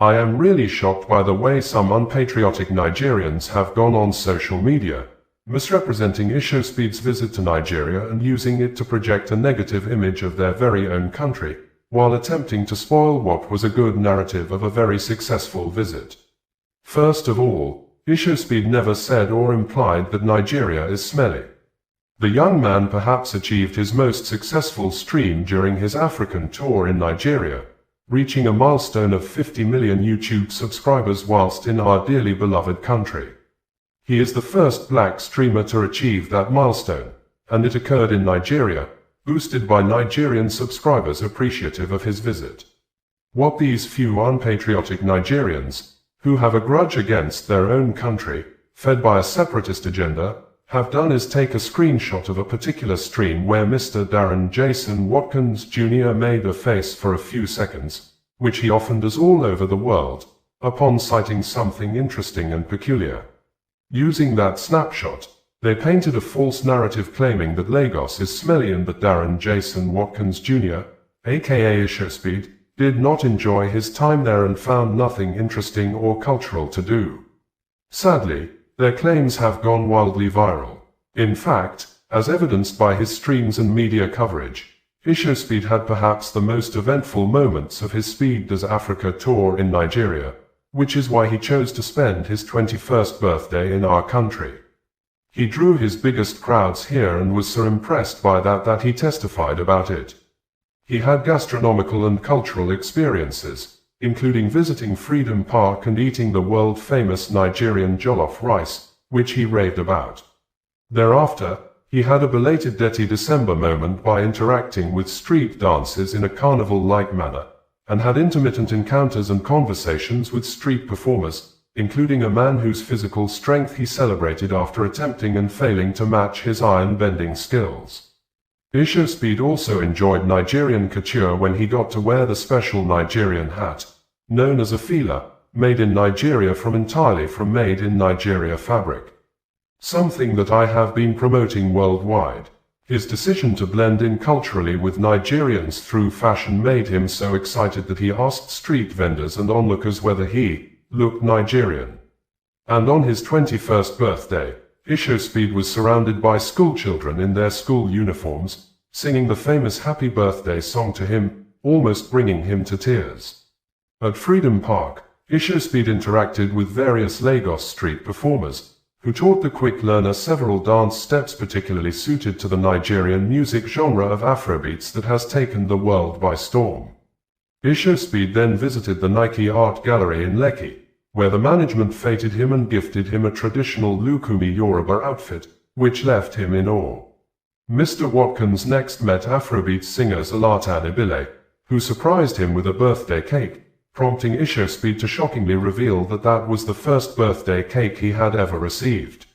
I am really shocked by the way some unpatriotic Nigerians have gone on social media, misrepresenting IshowSpeed's visit to Nigeria and using it to project a negative image of their very own country, while attempting to spoil what was a good narrative of a very successful visit. First of all, IshowSpeed never said or implied that Nigeria is smelly. The young man perhaps achieved his most successful stream during his African tour in Nigeria, reaching a milestone of 50 million YouTube subscribers whilst in our dearly beloved country. He is the first black streamer to achieve that milestone, and it occurred in Nigeria, boosted by Nigerian subscribers appreciative of his visit. What these few unpatriotic Nigerians, who have a grudge against their own country, fed by a separatist agenda, have done is take a screenshot of a particular stream where Mr. Darren Jason Watkins Jr. made a face for a few seconds, which he often does all over the world, upon citing something interesting and peculiar. Using that snapshot, they painted a false narrative claiming that Lagos is smelly and that Darren Jason Watkins Jr., aka IshowSpeed, did not enjoy his time there and found nothing interesting or cultural to do. Sadly, their claims have gone wildly viral. In fact, as evidenced by his streams and media coverage, IshowSpeed had perhaps the most eventful moments of his Speed Does Africa tour in Nigeria, which is why he chose to spend his 21st birthday in our country. He drew his biggest crowds here and was so impressed by that he testified about it. He had gastronomical and cultural experiences, including visiting Freedom Park and eating the world-famous Nigerian jollof rice, which he raved about. Thereafter, he had a belated Dirty December moment by interacting with street dancers in a carnival-like manner, and had intermittent encounters and conversations with street performers, including a man whose physical strength he celebrated after attempting and failing to match his iron-bending skills. IshowSpeed also enjoyed Nigerian couture when he got to wear the special Nigerian hat, known as a fila, made in Nigeria entirely from made in Nigeria fabric. Something that I have been promoting worldwide. His decision to blend in culturally with Nigerians through fashion made him so excited that he asked street vendors and onlookers whether he looked Nigerian. And on his 21st birthday, IshowSpeed was surrounded by schoolchildren in their school uniforms, singing the famous Happy Birthday song to him, almost bringing him to tears. At Freedom Park, IshowSpeed interacted with various Lagos street performers, who taught the quick learner several dance steps particularly suited to the Nigerian music genre of Afrobeats that has taken the world by storm. IshowSpeed then visited the Nike Art Gallery in Lekki, where the management feted him and gifted him a traditional Lukumi Yoruba outfit, which left him in awe. Mr. Watkins next met Afrobeat singer Zlatan Ibile, who surprised him with a birthday cake, prompting IshowSpeed to shockingly reveal that was the first birthday cake he had ever received.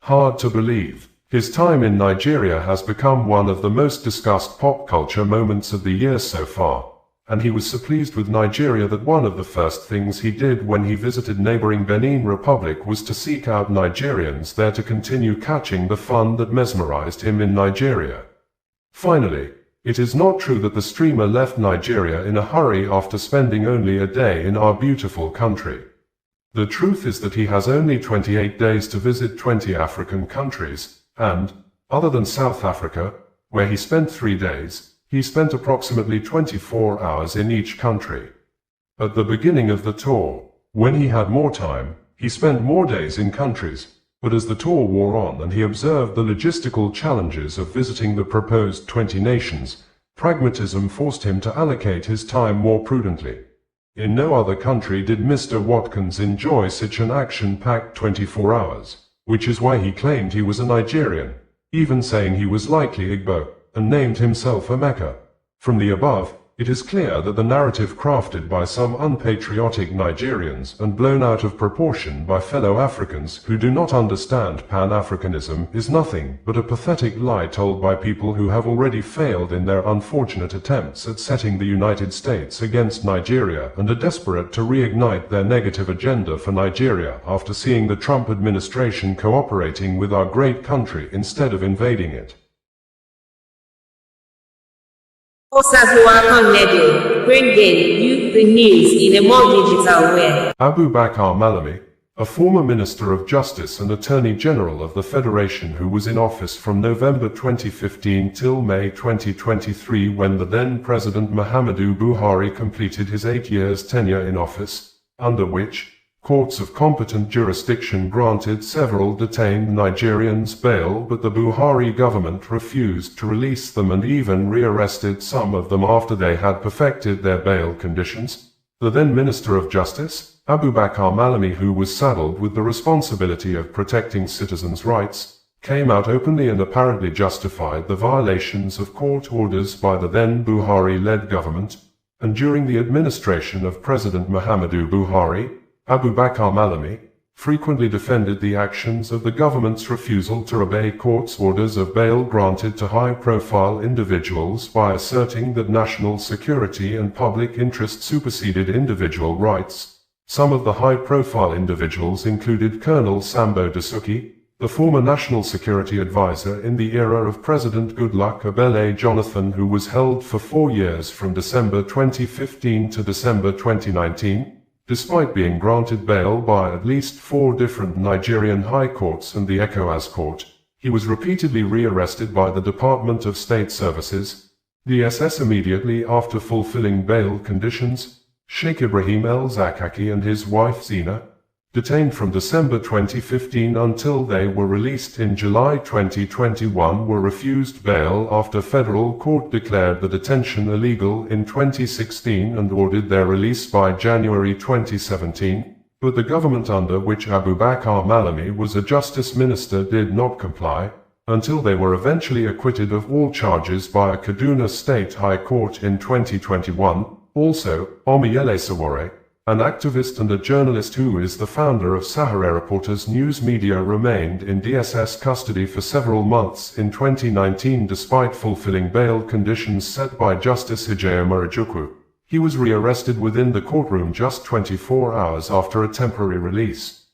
Hard to believe, his time in Nigeria has become one of the most discussed pop culture moments of the year so far, and he was so pleased with Nigeria that one of the first things he did when he visited neighboring Benin Republic was to seek out Nigerians there to continue catching the fun that mesmerized him in Nigeria. Finally, it is not true that the streamer left Nigeria in a hurry after spending only a day in our beautiful country. The truth is that he has only 28 days to visit 20 African countries, and, other than South Africa, where he spent 3 days, he spent approximately 24 hours in each country. At the beginning of the tour, when he had more time, he spent more days in countries, but as the tour wore on and he observed the logistical challenges of visiting the proposed 20 nations, pragmatism forced him to allocate his time more prudently. In no other country did Mr. Watkins enjoy such an action-packed 24 hours, which is why he claimed he was a Nigerian, even saying he was likely Igbo, and named himself Emeka. From the above, it is clear that the narrative crafted by some unpatriotic Nigerians and blown out of proportion by fellow Africans who do not understand Pan-Africanism is nothing but a pathetic lie told by people who have already failed in their unfortunate attempts at setting the United States against Nigeria and are desperate to reignite their negative agenda for Nigeria after seeing the Trump administration cooperating with our great country instead of invading it. bringing you the news in a more digital way. Abubakar Malami, a former Minister of Justice and Attorney General of the Federation who was in office from November 2015 till May 2023 when the then President Muhammadu Buhari completed his 8 years tenure in office, under which courts of competent jurisdiction granted several detained Nigerians bail, but the Buhari government refused to release them and even rearrested some of them after they had perfected their bail conditions. The then Minister of Justice, Abubakar Malami, who was saddled with the responsibility of protecting citizens' rights, came out openly and apparently justified the violations of court orders by the then Buhari-led government, and during the administration of President Muhammadu Buhari, Abubakar Malami frequently defended the actions of the government's refusal to obey court's orders of bail granted to high-profile individuals by asserting that national security and public interest superseded individual rights. Some of the high-profile individuals included Colonel Sambo Dasuki, the former National Security Advisor in the era of President Goodluck Ebele Jonathan, who was held for 4 years from December 2015 to December 2019. Despite being granted bail by at least 4 different Nigerian high courts and the ECOWAS court, he was repeatedly rearrested by the Department of State Services, DSS, immediately after fulfilling bail conditions. Sheikh Ibrahim El-Zakaki and his wife Zina, detained from December 2015 until they were released in July 2021, were refused bail after federal court declared the detention illegal in 2016 and ordered their release by January 2017, but the government under which Abubakar Malami was a justice minister did not comply, until they were eventually acquitted of all charges by a Kaduna State High Court in 2021. Also, Omiyele Sowore, an activist and a journalist who is the founder of Sahara Reporters News Media, remained in DSS custody for several months in 2019 despite fulfilling bail conditions set by Justice Ijeoma Ojukwu. He was rearrested within the courtroom just 24 hours after a temporary release.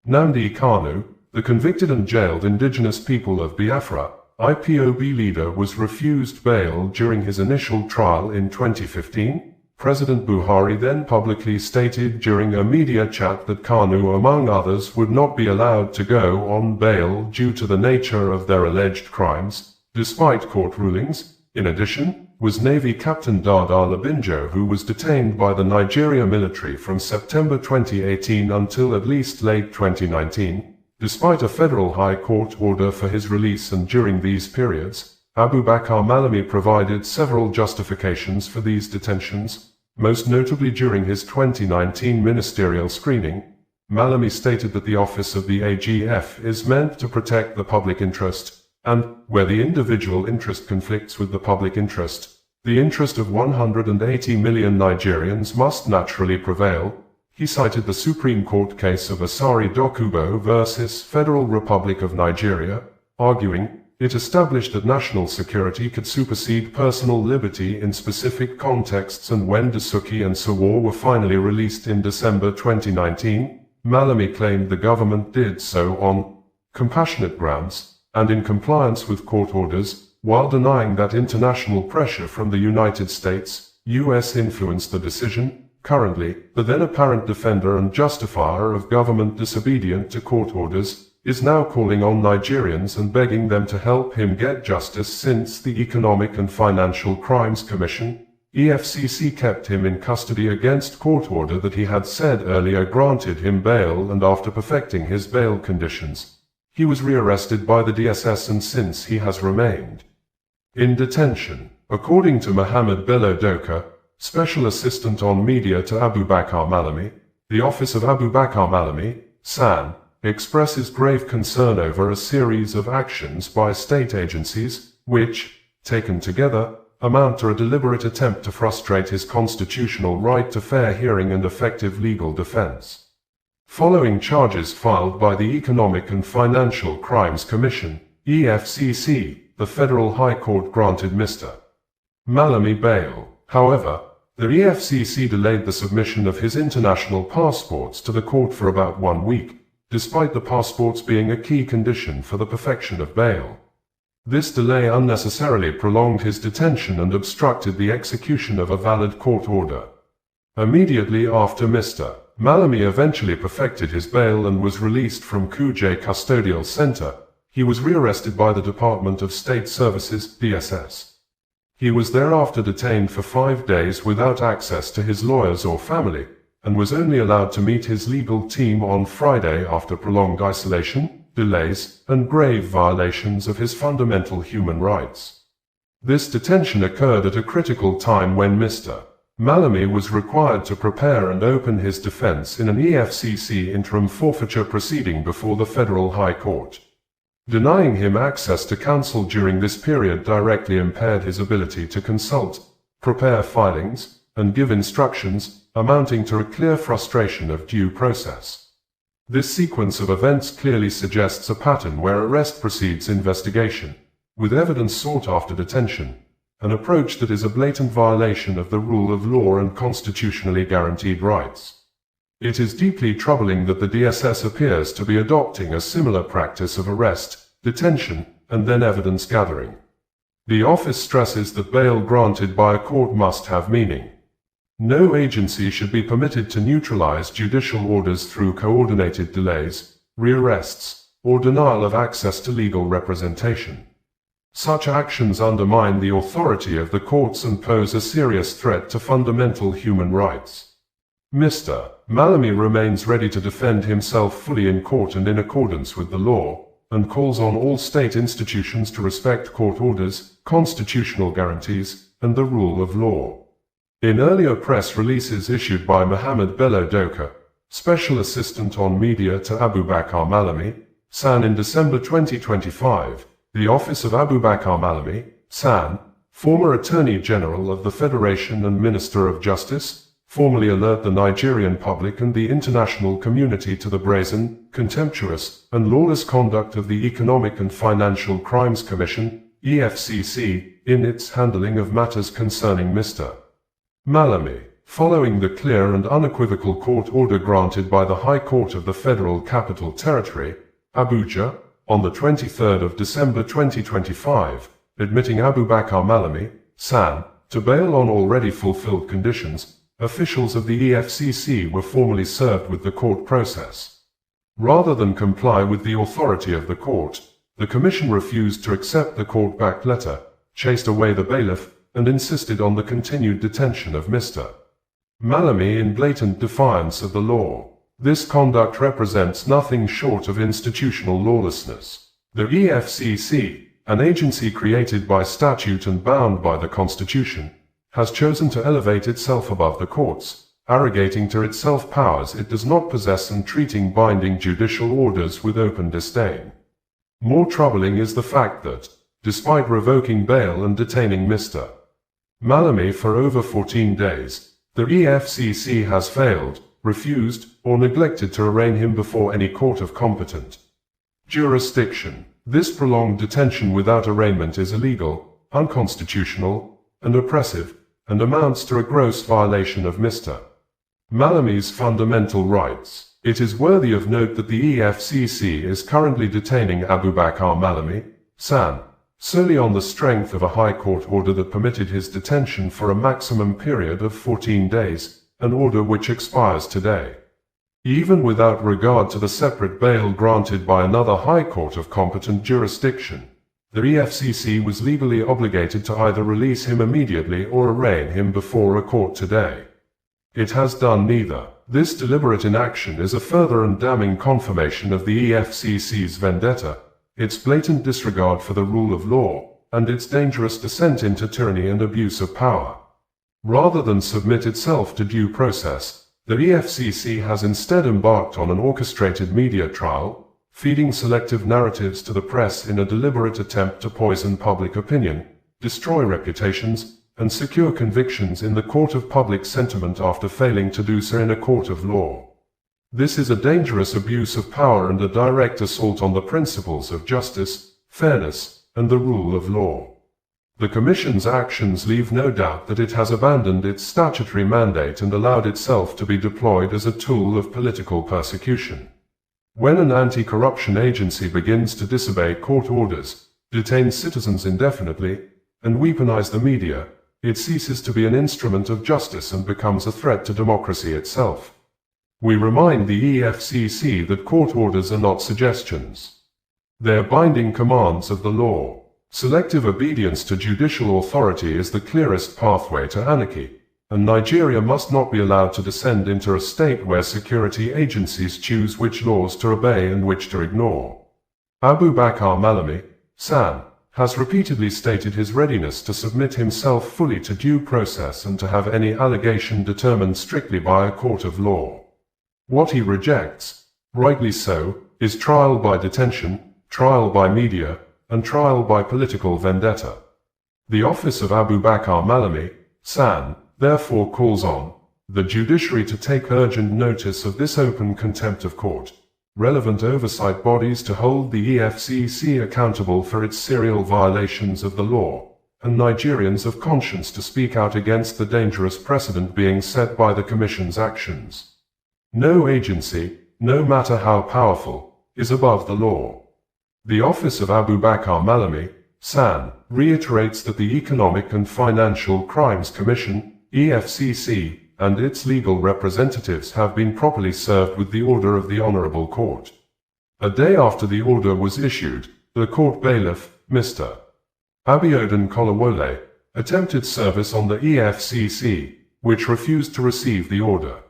Nnamdi Kanu, the convicted and jailed indigenous people of Biafra, IPOB leader, was refused bail during his initial trial in 2015. President Buhari then publicly stated during a media chat that Kanu, among others, would not be allowed to go on bail due to the nature of their alleged crimes, despite court rulings. In addition, was Navy Captain Dada Labinjo, who was detained by the Nigeria military from September 2018 until at least late 2019, despite a federal high court order for his release, and during these periods, Abubakar Malami provided several justifications for these detentions. Most notably during his 2019 ministerial screening, Malami stated that the office of the AGF is meant to protect the public interest, and, where the individual interest conflicts with the public interest, the interest of 180 million Nigerians must naturally prevail. He cited the Supreme Court case of Asari Dokubo versus Federal Republic of Nigeria, arguing, it established that national security could supersede personal liberty in specific contexts, and when Dasuki and Sowore were finally released in December 2019, Malami claimed the government did so on compassionate grounds, and in compliance with court orders, while denying that international pressure from the United States, US influenced the decision. Currently, the then apparent defender and justifier of government disobedient to court orders is now calling on Nigerians and begging them to help him get justice, since the Economic and Financial Crimes Commission, EFCC, kept him in custody against court order that he had said earlier granted him bail, and after perfecting his bail conditions, he was rearrested by the DSS, and since he has remained in detention. According to Mohammed Bello Doka, Special Assistant on Media to Abubakar Malami, the Office of Abubakar Malami, SAN, expresses grave concern over a series of actions by state agencies, which, taken together, amount to a deliberate attempt to frustrate his constitutional right to fair hearing and effective legal defense. Following charges filed by the Economic and Financial Crimes Commission, EFCC, the Federal High Court granted Mr. Malami bail. However, the EFCC delayed the submission of his international passports to the court for about 1 week, despite the passports being a key condition for the perfection of bail. This delay unnecessarily prolonged his detention and obstructed the execution of a valid court order. Immediately after Mr. Malami eventually perfected his bail and was released from Kuje Custodial Center, he was rearrested by the Department of State Services, DSS. He was thereafter detained for 5 days without access to his lawyers or family, and was only allowed to meet his legal team on Friday after prolonged isolation, delays, and grave violations of his fundamental human rights. This detention occurred at a critical time when Mr. Malami was required to prepare and open his defense in an EFCC interim forfeiture proceeding before the Federal High Court. Denying him access to counsel during this period directly impaired his ability to consult, prepare filings, and give instructions, amounting to a clear frustration of due process. This sequence of events clearly suggests a pattern where arrest precedes investigation, with evidence sought after detention, an approach that is a blatant violation of the rule of law and constitutionally guaranteed rights. It is deeply troubling that the DSS appears to be adopting a similar practice of arrest, detention, and then evidence gathering. The office stresses that bail granted by a court must have meaning. No agency should be permitted to neutralize judicial orders through coordinated delays, rearrests, or denial of access to legal representation. Such actions undermine the authority of the courts and pose a serious threat to fundamental human rights. Mr. Malami remains ready to defend himself fully in court and in accordance with the law, and calls on all state institutions to respect court orders, constitutional guarantees, and the rule of law. In earlier press releases issued by Mohammed Bello Doka, Special Assistant on Media to Abubakar Malami, SAN in December 2025, the Office of Abubakar Malami, SAN, former Attorney General of the Federation and Minister of Justice, formally alert the Nigerian public and the international community to the brazen, contemptuous, and lawless conduct of the Economic and Financial Crimes Commission, EFCC, in its handling of matters concerning Mr. Malami, following the clear and unequivocal court order granted by the High Court of the Federal Capital Territory, Abuja, on the 23rd of December 2025, admitting Abubakar Malami, SAN, to bail on already fulfilled conditions. Officials of the EFCC were formally served with the court process. Rather than comply with the authority of the court, the Commission refused to accept the court-backed letter, chased away the bailiff, and insisted on the continued detention of Mr. Malami in blatant defiance of the law. This conduct represents nothing short of institutional lawlessness. The EFCC, an agency created by statute and bound by the Constitution, has chosen to elevate itself above the courts, arrogating to itself powers it does not possess and treating binding judicial orders with open disdain. More troubling is the fact that, despite revoking bail and detaining Mr. Malami for over 14 days, the EFCC has failed, refused, or neglected to arraign him before any court of competent jurisdiction. This prolonged detention without arraignment is illegal, unconstitutional, and oppressive, and amounts to a gross violation of Mr. Malami's fundamental rights. It is worthy of note that the EFCC is currently detaining Abubakar Malami, SAN, solely on the strength of a High Court order that permitted his detention for a maximum period of 14 days, an order which expires today. Even without regard to the separate bail granted by another High Court of competent jurisdiction, the EFCC was legally obligated to either release him immediately or arraign him before a court today. It has done neither. This deliberate inaction is a further and damning confirmation of the EFCC's vendetta, its blatant disregard for the rule of law, and its dangerous descent into tyranny and abuse of power. Rather than submit itself to due process, the EFCC has instead embarked on an orchestrated media trial, feeding selective narratives to the press in a deliberate attempt to poison public opinion, destroy reputations, and secure convictions in the court of public sentiment after failing to do so in a court of law. This is a dangerous abuse of power and a direct assault on the principles of justice, fairness, and the rule of law. The Commission's actions leave no doubt that it has abandoned its statutory mandate and allowed itself to be deployed as a tool of political persecution. When an anti-corruption agency begins to disobey court orders, detains citizens indefinitely, and weaponize the media, it ceases to be an instrument of justice and becomes a threat to democracy itself. We remind the EFCC that court orders are not suggestions. They are binding commands of the law. Selective obedience to judicial authority is the clearest pathway to anarchy, and Nigeria must not be allowed to descend into a state where security agencies choose which laws to obey and which to ignore. Abubakar Malami, San, has repeatedly stated his readiness to submit himself fully to due process and to have any allegation determined strictly by a court of law. What he rejects, rightly so, is trial by detention, trial by media, and trial by political vendetta. The office of Abubakar Malami, San, therefore calls on the judiciary to take urgent notice of this open contempt of court, relevant oversight bodies to hold the EFCC accountable for its serial violations of the law, and Nigerians of conscience to speak out against the dangerous precedent being set by the Commission's actions. No agency, no matter how powerful, is above the law. The office of Abubakar Malami, San, reiterates that the Economic and Financial Crimes Commission, EFCC, and its legal representatives have been properly served with the order of the Honorable Court. A day after the order was issued, the court bailiff, Mr. Abiodun Kolawole, attempted service on the EFCC, which refused to receive the order.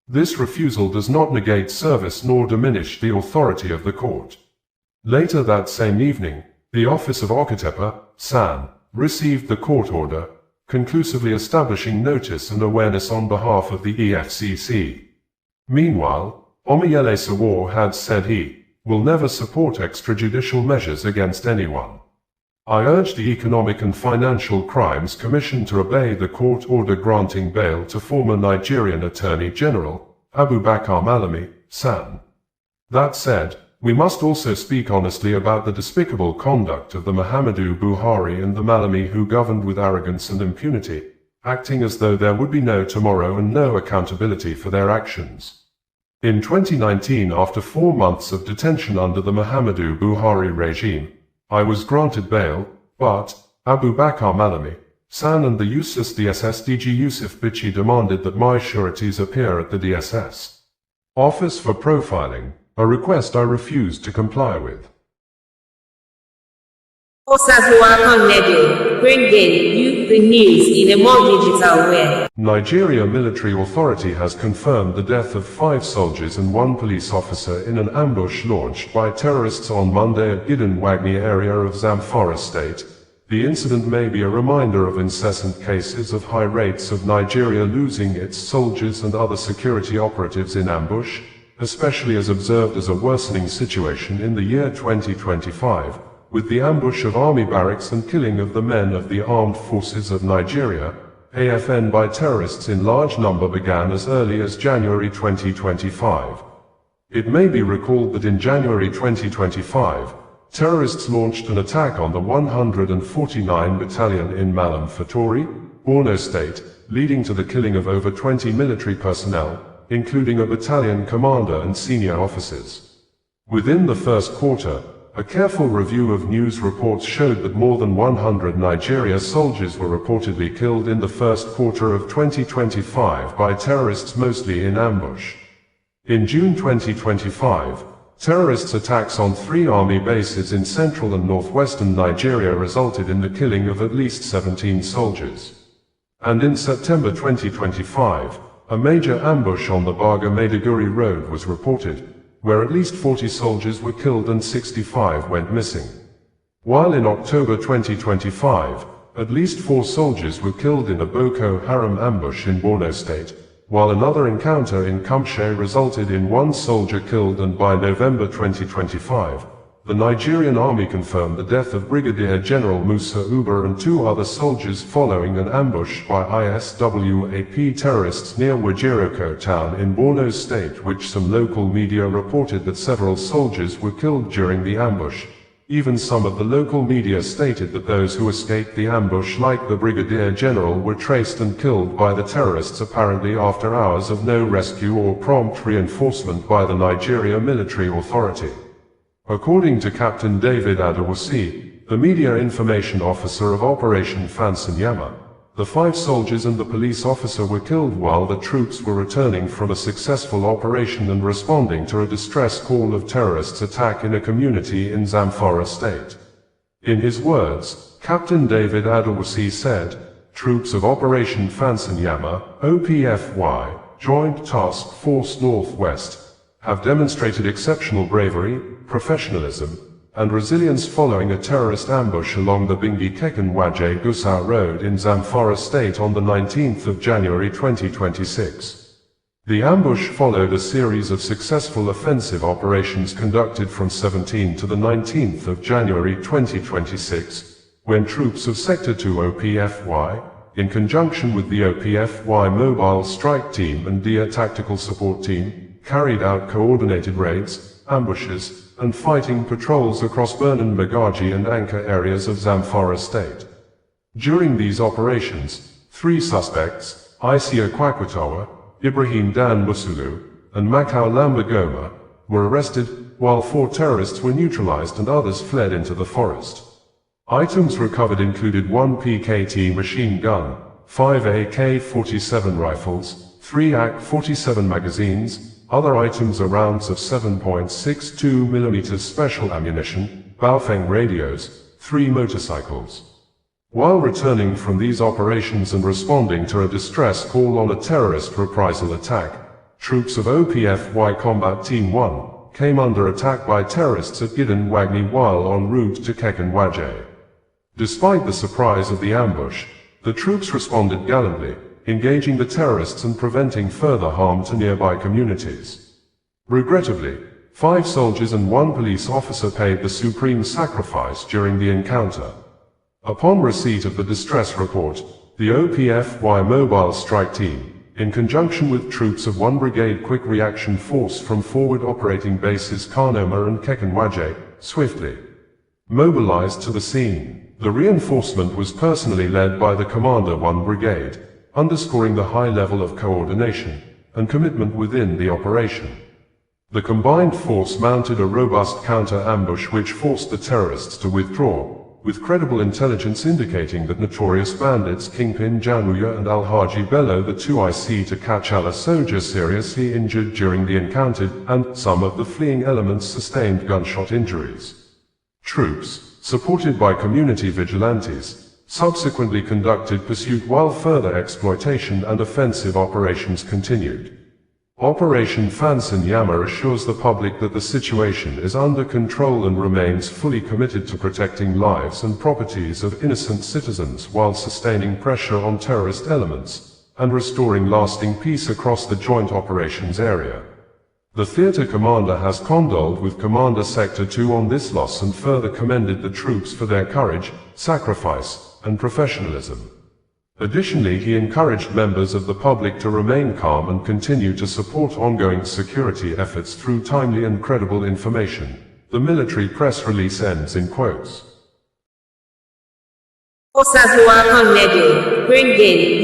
This refusal does not negate service nor diminish the authority of the court. Later that same evening, the office of Okitepa, San, received the court order, conclusively establishing notice and awareness on behalf of the EFCC. Meanwhile, Omiyele Sowore had said he will never support extrajudicial measures against anyone. I urge the Economic and Financial Crimes Commission to obey the court order granting bail to former Nigerian Attorney General, Abubakar Malami, San. That said, we must also speak honestly about the despicable conduct of the Muhammadu Buhari and the Malami who governed with arrogance and impunity, acting as though there would be no tomorrow and no accountability for their actions. In 2019, after 4 months of detention under the Muhammadu Buhari regime, I was granted bail, but Abubakar Malami, San and the useless DSS DG Yusuf Bichi demanded that my sureties appear at the DSS office for profiling, a request I refused to comply with. Bringing you the news in a more digital way. Nigeria military authority has confirmed the death of 5 soldiers and 1 police officer in an ambush launched by terrorists on Monday at Gidan Wagni area of Zamfara state. The incident may be a reminder of incessant cases of high rates of Nigeria losing its soldiers and other security operatives in ambush, especially as observed as a worsening situation in the year 2025, with the ambush of army barracks and killing of the men of the Armed Forces of Nigeria, AFN, by terrorists in large number began as early as January 2025. It may be recalled that in January 2025, terrorists launched an attack on the 149 Battalion in Malam Fatori, Borno State, leading to the killing of over 20 military personnel, including a battalion commander and senior officers. Within the first quarter, a careful review of news reports showed that more than 100 Nigeria soldiers were reportedly killed in the first quarter of 2025 by terrorists, mostly in ambush. In June 2025, terrorists' attacks on 3 army bases in central and northwestern Nigeria resulted in the killing of at least 17 soldiers. And in September 2025, a major ambush on the Baga-Maiduguri road was reported, where at least 40 soldiers were killed and 65 went missing. While in October 2025, at least 4 soldiers were killed in a Boko Haram ambush in Borno State, while another encounter in Kumshe resulted in 1 soldier killed, and by November 2025, the Nigerian army confirmed the death of Brigadier General Musa Uba and 2 other soldiers following an ambush by ISWAP terrorists near Wajiroko town in Borno State, which some local media reported that several soldiers were killed during the ambush. Even some of the local media stated that those who escaped the ambush, like the Brigadier General, were traced and killed by the terrorists apparently after hours of no rescue or prompt reinforcement by the Nigeria military authority. According to Captain David Adewasi, the media information officer of Operation Fansanyama. The 5 soldiers and the police officer were killed while the troops were returning from a successful operation and responding to a distress call of terrorists' attack in a community in Zamfara state. In his words, Captain David Adewusi said, "Troops of Operation Fansanyama, OPFY, Joint Task Force Northwest, have demonstrated exceptional bravery, professionalism, and resilience following a terrorist ambush along the Bingi-Keken-Waje Gusau Road in Zamfara State on the 19th of January 2026. The ambush followed a series of successful offensive operations conducted from 17 to the 19th of January 2026, when troops of Sector 2 OPFY, in conjunction with the OPFY Mobile Strike Team and DIA Tactical Support Team, carried out coordinated raids, ambushes, and fighting patrols across Birnin Magaji and Anka areas of Zamfara State. During these operations, 3 suspects, Isia Kwakwatawa, Ibrahim Dan Musulu, and Makau Lambagoma, were arrested, while 4 terrorists were neutralized and others fled into the forest. Items recovered included 1 PKT machine gun, 5 AK-47 rifles, 3 AK-47 magazines. Other items are rounds of 7.62 mm special ammunition, Baofeng radios, 3 motorcycles. While returning from these operations and responding to a distress call on a terrorist reprisal attack, troops of OPFY Combat Team 1 came under attack by terrorists at Gidan Wagni while en route to Keken-Waje. Despite the surprise of the ambush, the troops responded gallantly, engaging the terrorists and preventing further harm to nearby communities. Regrettably, 5 soldiers and 1 police officer paid the supreme sacrifice during the encounter. Upon receipt of the distress report, the OPFY Mobile Strike Team, in conjunction with troops of 1 Brigade Quick Reaction Force from forward operating bases Karnoma and Keken-Waje, swiftly mobilized to the scene. The reinforcement was personally led by the Commander 1 Brigade, underscoring the high level of coordination and commitment within the operation. The combined force mounted a robust counter-ambush which forced the terrorists to withdraw, with credible intelligence indicating that notorious bandits Kingpin January and Alhaji Bello, the 2 IC to Kachala soldier, seriously injured during the encounter, and some of the fleeing elements sustained gunshot injuries. Troops, supported by community vigilantes, subsequently conducted pursuit while further exploitation and offensive operations continued. Operation Fansanyama assures the public that the situation is under control and remains fully committed to protecting lives and properties of innocent citizens while sustaining pressure on terrorist elements and restoring lasting peace across the joint operations area. The theater commander has condoled with Commander Sector 2 on this loss and further commended the troops for their courage, sacrifice, and professionalism. Additionally, he encouraged members of the public to remain calm and continue to support ongoing security efforts through timely and credible information. The military press release ends in quotes. Bringing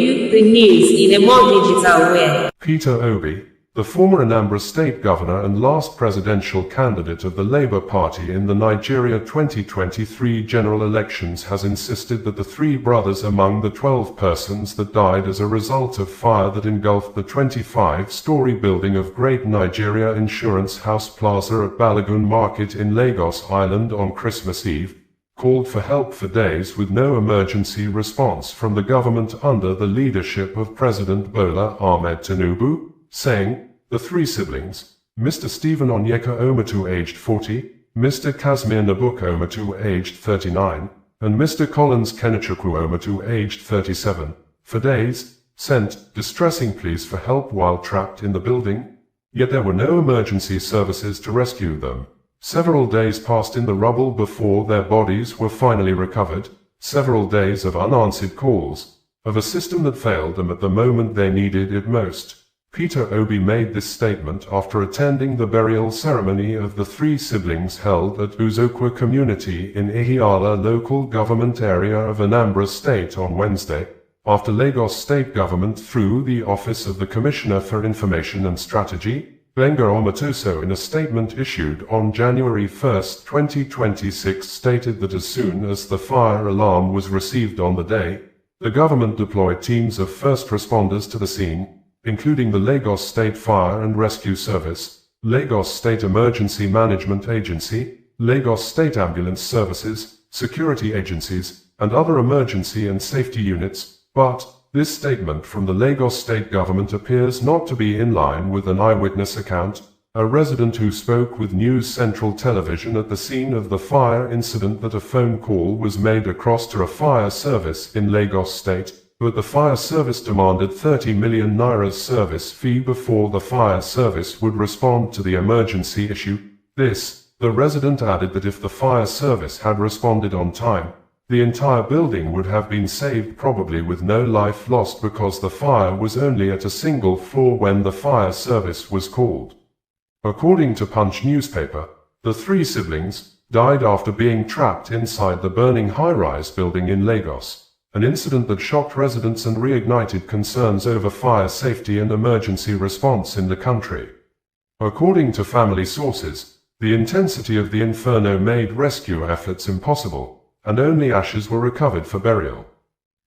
you the news in a more digital way. Peter Obi, the former Anambra State Governor and last presidential candidate of the Labour Party in the Nigeria 2023 general elections, has insisted that the 3 brothers among the 12 persons that died as a result of fire that engulfed the 25-story building of Great Nigeria Insurance House Plaza at Balogun Market in Lagos Island on Christmas Eve, called for help for days with no emergency response from the government under the leadership of President Bola Ahmed Tinubu, saying, the 3 siblings, Mr. Stephen Onyeka Omatu aged 40, Mr. Casimir Nabuka Omatu aged 39, and Mr. Collins Kenechukwu Omatu aged 37, for days, sent distressing pleas for help while trapped in the building, yet there were no emergency services to rescue them. Several days passed in the rubble before their bodies were finally recovered, several days of unanswered calls, of a system that failed them at the moment they needed it most. Peter Obi made this statement after attending the burial ceremony of the 3 siblings held at Uzokwa community in Ihiala local government area of Anambra State on Wednesday, after Lagos State Government through the Office of the Commissioner for Information and Strategy, Gbenga Omatu, in a statement issued on January 1, 2026, stated that as soon as the fire alarm was received on the day, the government deployed teams of first responders to the scene, including the Lagos State Fire and Rescue Service, Lagos State Emergency Management Agency, Lagos State Ambulance Services, security agencies, and other emergency and safety units, but this statement from the Lagos state government appears not to be in line with an eyewitness account, a resident who spoke with News Central Television at the scene of the fire incident that a phone call was made across to a fire service in Lagos State, but the fire service demanded 30 million naira's service fee before the fire service would respond to the emergency issue. The resident added that if the fire service had responded on time, the entire building would have been saved, probably with no life lost, because the fire was only at a single floor when the fire service was called. According to Punch newspaper, the three siblings died after being trapped inside the burning high-rise building in Lagos, an incident that shocked residents and reignited concerns over fire safety and emergency response in the country. According to family sources, the intensity of the inferno made rescue efforts impossible, and only ashes were recovered for burial.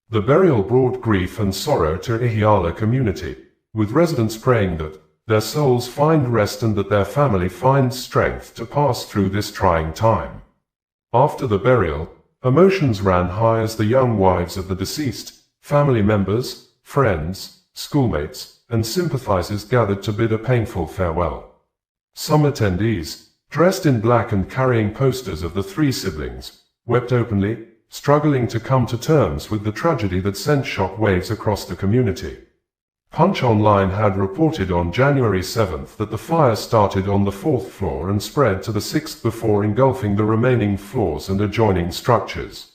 The burial brought grief and sorrow to Ihiala community, with residents praying that their souls find rest and that their family finds strength to pass through this trying time. After the burial, emotions ran high as the young wives of the deceased, family members, friends, schoolmates, and sympathizers gathered to bid a painful farewell. Some attendees, dressed in black and carrying posters of the three siblings, wept openly, struggling to come to terms with the tragedy that sent shock waves across the community. Punch Online had reported on January 7th that the fire started on the 4th floor and spread to the 6th before engulfing the remaining floors and adjoining structures.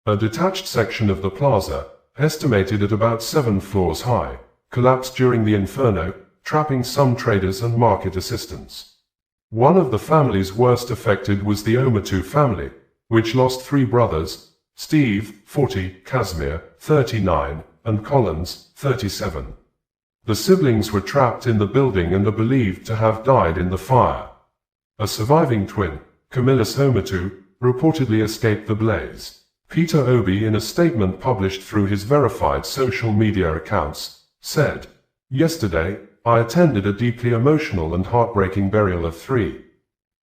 A detached section of the plaza, estimated at about 7 floors high, collapsed during the inferno, trapping some traders and market assistants. One of the families worst affected was the Omatu family, which lost 3 brothers, Steve, 40, Casimir, 39, and Collins, 37. The siblings were trapped in the building and are believed to have died in the fire. A surviving twin, Camillus Omatu, reportedly escaped the blaze. Peter Obi, in a statement published through his verified social media accounts, said, "Yesterday, I attended a deeply emotional and heartbreaking burial of 3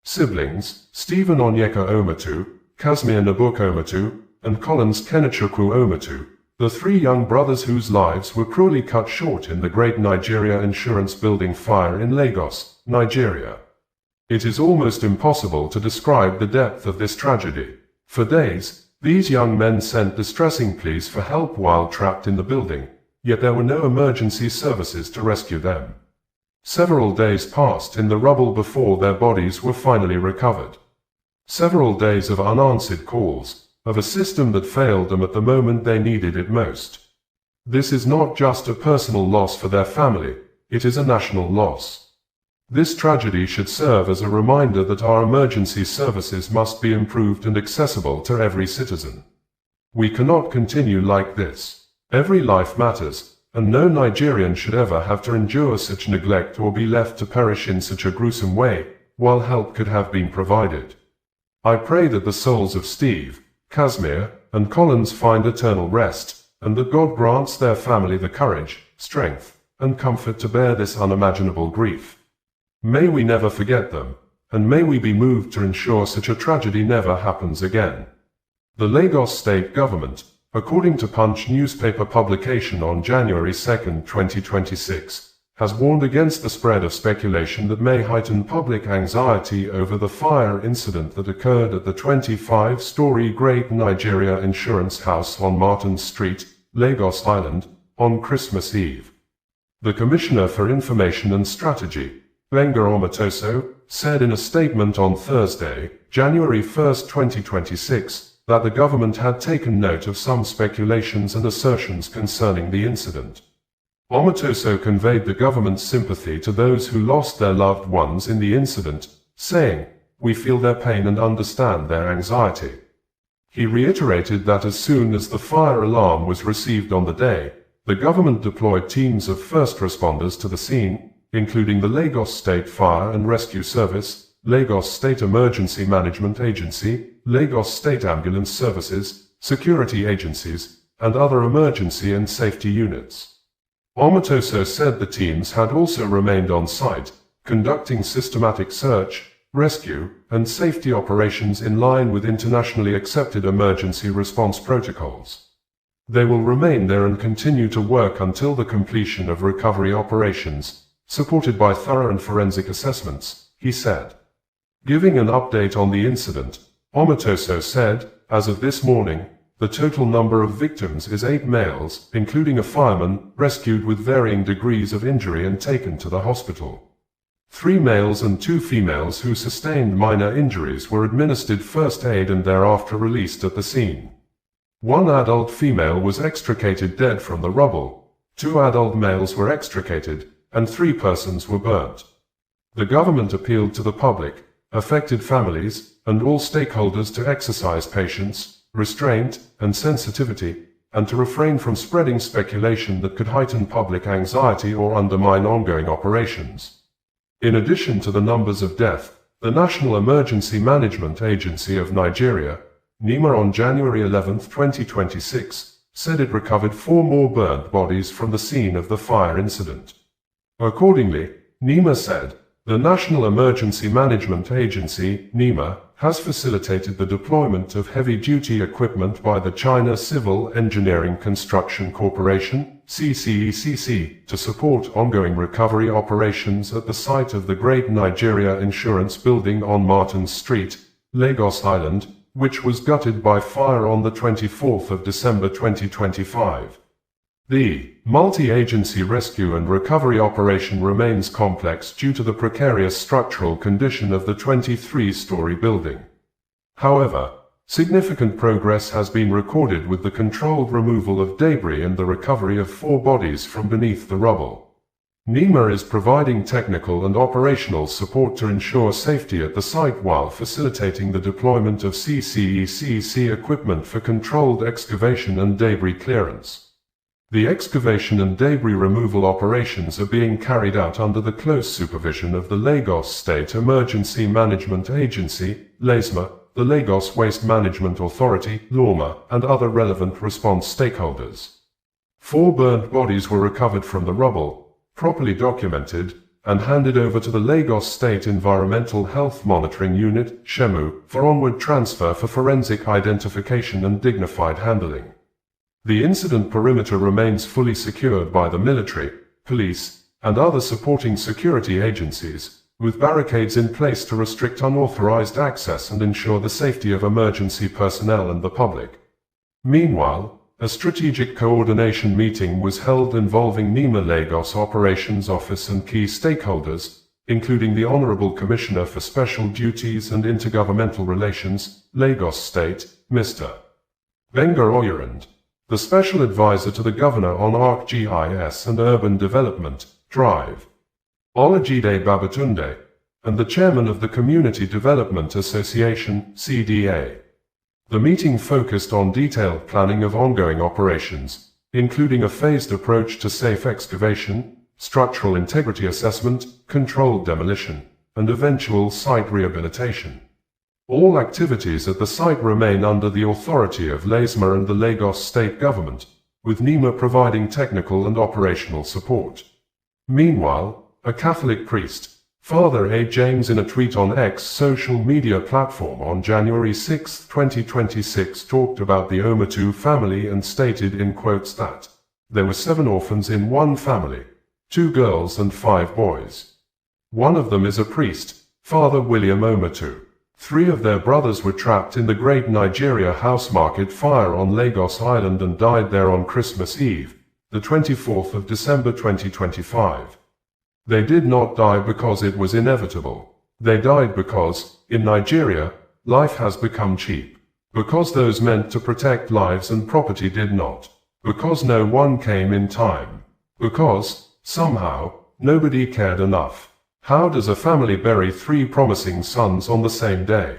siblings, Stephen Onyeka Omatu, Casimir Nabuk Omatu, and Collins Kenechukwu Omatu, the 3 young brothers whose lives were cruelly cut short in the Great Nigeria Insurance Building fire in Lagos, Nigeria." It is almost impossible to describe the depth of this tragedy. For days, these young men sent distressing pleas for help while trapped in the building, yet there were no emergency services to rescue them. Several days passed in the rubble before their bodies were finally recovered. Several days of unanswered calls, of a system that failed them at the moment they needed it most. This is not just a personal loss for their family, it is a national loss. This tragedy should serve as a reminder that our emergency services must be improved and accessible to every citizen. We cannot continue like this. Every life matters, and no Nigerian should ever have to endure such neglect or be left to perish in such a gruesome way, while help could have been provided. I pray that the souls of Steve, Casimir, and Collins find eternal rest, and that God grants their family the courage, strength, and comfort to bear this unimaginable grief. May we never forget them, and may we be moved to ensure such a tragedy never happens again. The Lagos state government, according to Punch newspaper publication on January 2, 2026, has warned against the spread of speculation that may heighten public anxiety over the fire incident that occurred at the 25-story Great Nigeria Insurance House on Martin Street, Lagos Island, on Christmas Eve. The Commissioner for Information and Strategy, Gbenga Omatu, said in a statement on Thursday, January 1, 2026, that the government had taken note of some speculations and assertions concerning the incident. Omatu conveyed the government's sympathy to those who lost their loved ones in the incident, saying, "We feel their pain and understand their anxiety." He reiterated that as soon as the fire alarm was received on the day, the government deployed teams of first responders to the scene, including the Lagos State Fire and Rescue Service, Lagos State Emergency Management Agency, Lagos State Ambulance Services, security agencies, and other emergency and safety units. Omatu said the teams had also remained on site, conducting systematic search, rescue, and safety operations in line with internationally accepted emergency response protocols. They will remain there and continue to work until the completion of recovery operations, supported by thorough and forensic assessments, he said. Giving an update on the incident, Omatu said, as of this morning, the total number of victims is 8 males, including a fireman, rescued with varying degrees of injury and taken to the hospital. 3 males and 2 females who sustained minor injuries were administered first aid and thereafter released at the scene. 1 adult female was extricated dead from the rubble, 2 adult males were extricated, and 3 persons were burnt. The government appealed to the public, affected families, and all stakeholders to exercise patience, restraint, and sensitivity, and to refrain from spreading speculation that could heighten public anxiety or undermine ongoing operations. In addition to the numbers of death, the National Emergency Management Agency of Nigeria, NEMA, on January 11, 2026, said it recovered 4 more burnt bodies from the scene of the fire incident. Accordingly, NEMA said, the National Emergency Management Agency, NEMA, has facilitated the deployment of heavy-duty equipment by the China Civil Engineering Construction Corporation, CCECC, to support ongoing recovery operations at the site of the Great Nigeria Insurance Building on Martin Street, Lagos Island, which was gutted by fire on the 24th of December 2025. The multi-agency rescue and recovery operation remains complex due to the precarious structural condition of the 23-story building. However, significant progress has been recorded with the controlled removal of debris and the recovery of 4 bodies from beneath the rubble. NEMA is providing technical and operational support to ensure safety at the site while facilitating the deployment of CCECC equipment for controlled excavation and debris clearance. The excavation and debris removal operations are being carried out under the close supervision of the Lagos State Emergency Management Agency, LASMA, the Lagos Waste Management Authority, LAWMA, and other relevant response stakeholders. 4 burnt bodies were recovered from the rubble, properly documented, and handed over to the Lagos State Environmental Health Monitoring Unit, SHEMU, for onward transfer for forensic identification and dignified handling. The incident perimeter remains fully secured by the military, police, and other supporting security agencies, with barricades in place to restrict unauthorized access and ensure the safety of emergency personnel and the public. Meanwhile, a strategic coordination meeting was held involving NEMA Lagos Operations Office and key stakeholders, including the Honorable Commissioner for Special Duties and Intergovernmental Relations, Lagos State, Mr. Benga Oyerand, the Special Advisor to the Governor on ArcGIS and Urban Development, DRIVE, Olajide Babatunde, and the Chairman of the Community Development Association, CDA. The meeting focused on detailed planning of ongoing operations, including a phased approach to safe excavation, structural integrity assessment, controlled demolition, and eventual site rehabilitation. All activities at the site remain under the authority of LASMA and the Lagos State Government, with NEMA providing technical and operational support. Meanwhile, a Catholic priest, Father A. James, in a tweet on X social media platform on January 6, 2026, talked about the Omatu family and stated in quotes that there were 7 orphans in one family, 2 girls and 5 boys. One of them is a priest, Father William Omatu. 3 of their brothers were trapped in the Great Nigeria House Market fire on Lagos Island and died there on Christmas Eve, the 24th of December 2025. They did not die because it was inevitable. They died because, in Nigeria, life has become cheap. Because those meant to protect lives and property did not. Because no one came in time. Because, somehow, nobody cared enough. How does a family bury 3 promising sons on the same day?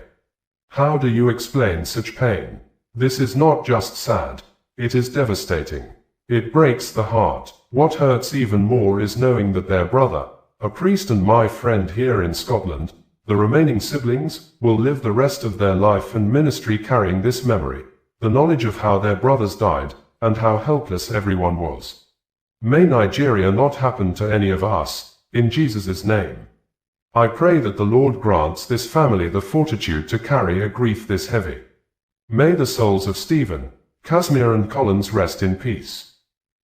How do you explain such pain? This is not just sad. It is devastating. It breaks the heart. What hurts even more is knowing that their brother, a priest and my friend here in Scotland. The remaining siblings will live the rest of their life and ministry carrying this memory, the knowledge of how their brothers died, and how helpless everyone was. May Nigeria not happen to any of us, in Jesus' name. I pray that the Lord grants this family the fortitude to carry a grief this heavy. May the souls of Stephen, Casimir and Collins rest in peace.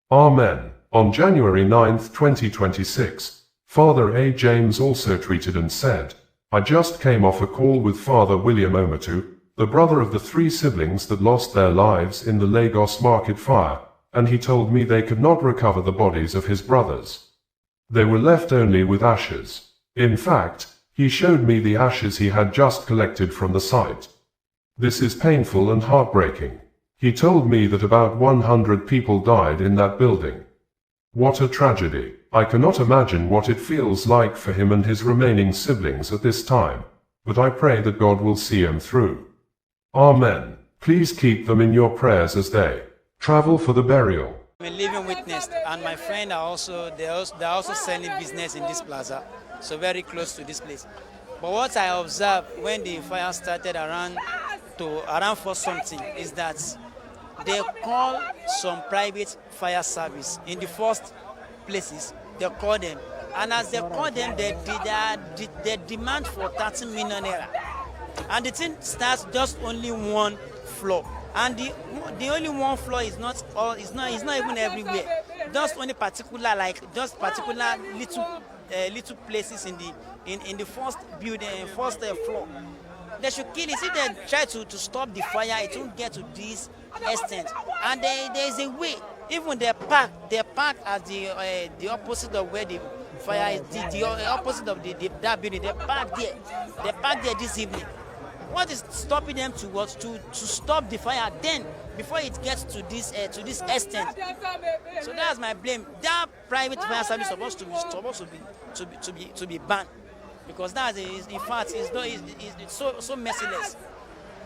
Amen. On January 9, 2026, Father A. James also tweeted and said, I just came off a call with Father William Omatu, the brother of the 3 siblings that lost their lives in the Lagos market fire, and he told me they could not recover the bodies of his brothers. They were left only with ashes. In fact, he showed me the ashes he had just collected from the site. This is painful and heartbreaking. He told me that about 100 people died in that building. What a tragedy. I cannot imagine what it feels like for him and his remaining siblings at this time, but I pray that God will see him through. Amen. Please keep them in your prayers as they travel for the burial. I'm a living witness, and my friend are also selling business in this plaza, so very close to this place. But what I observed when the fire started around 4 something is that they call some private fire service in the first places. They call them, and as they call them, they demand for 30 million naira, and the thing starts just only one floor, and the only one floor is not even everywhere, just only particular little places in the first building, first floor. They should kill it. If they try to stop the fire, it won't get to this extent. And there is a way. Even they park at the opposite of where the fire is, the opposite of that building. They park there this evening. What is stopping them to stop the fire then before it gets to this extent? So that's my blame. That private fire service is supposed to be banned, because that is, in fact, it's so merciless.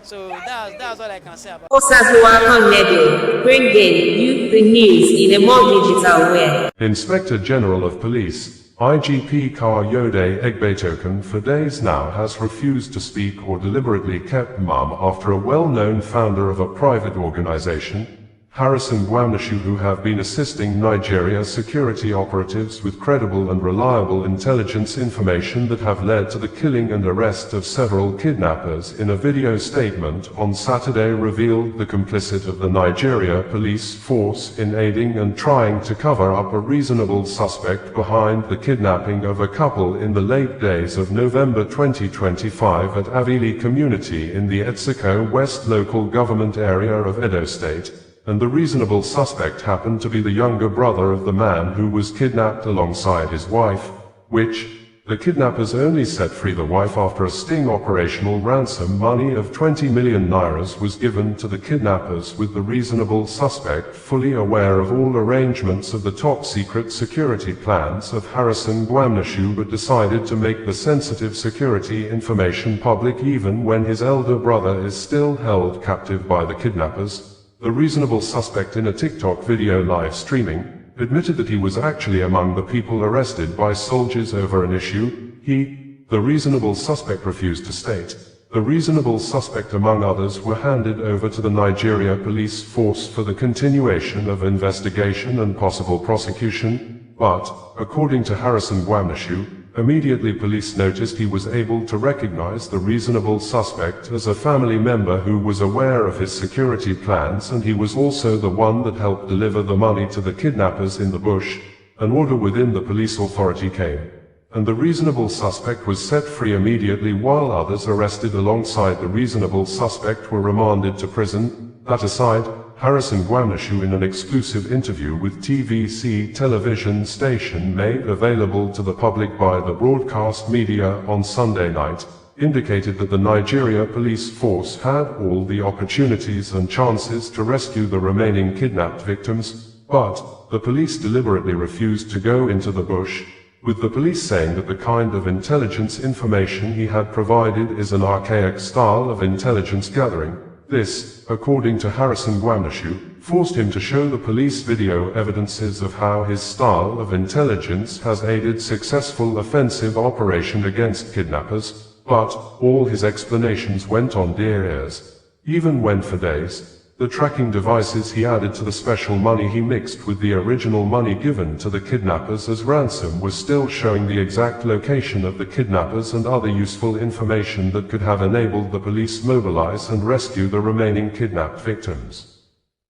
So that's all I can say about it. Bringing you the news in a more digital way. Inspector General of Police, IGP Kayode Egbetoken, for days now has refused to speak or deliberately kept mum after a well-known founder of a private organization, Harrison Gwamnishu, who have been assisting Nigeria's security operatives with credible and reliable intelligence information that have led to the killing and arrest of several kidnappers. In a video statement on Saturday, revealed the complicit of the Nigeria police force in aiding and trying to cover up a reasonable suspect behind the kidnapping of a couple in the late days of November 2025 at Avili community in the Etsiko West local government area of Edo State. And the reasonable suspect happened to be the younger brother of the man who was kidnapped alongside his wife, which, the kidnappers only set free the wife after a sting operational ransom money of 20 million nairas was given to the kidnappers, with the reasonable suspect fully aware of all arrangements of the top-secret security plans of Harrison Gwamnishu, but decided to make the sensitive security information public even when his elder brother is still held captive by the kidnappers. The reasonable suspect, in a TikTok video live streaming, admitted that he was actually among the people arrested by soldiers over an issue. The reasonable suspect refused to state. The reasonable suspect, among others, were handed over to the Nigeria police force for the continuation of investigation and possible prosecution, but, according to Harrison Gwamnishu, immediately police noticed he was able to recognize the reasonable suspect as a family member who was aware of his security plans, and he was also the one that helped deliver the money to the kidnappers in the bush. An order within the police authority came, and the reasonable suspect was set free immediately, while others arrested alongside the reasonable suspect were remanded to prison. That aside, Harrison Gwamnishu, in an exclusive interview with TVC television station made available to the public by the broadcast media on Sunday night, indicated that the Nigeria police force had all the opportunities and chances to rescue the remaining kidnapped victims, but the police deliberately refused to go into the bush, with the police saying that the kind of intelligence information he had provided is an archaic style of intelligence gathering. This, according to Harrison Gwamnishu, forced him to show the police video evidences of how his style of intelligence has aided successful offensive operation against kidnappers, but all his explanations went on deaf ears. Even when for days, the tracking devices he added to the special money he mixed with the original money given to the kidnappers as ransom was still showing the exact location of the kidnappers and other useful information that could have enabled the police mobilize and rescue the remaining kidnapped victims.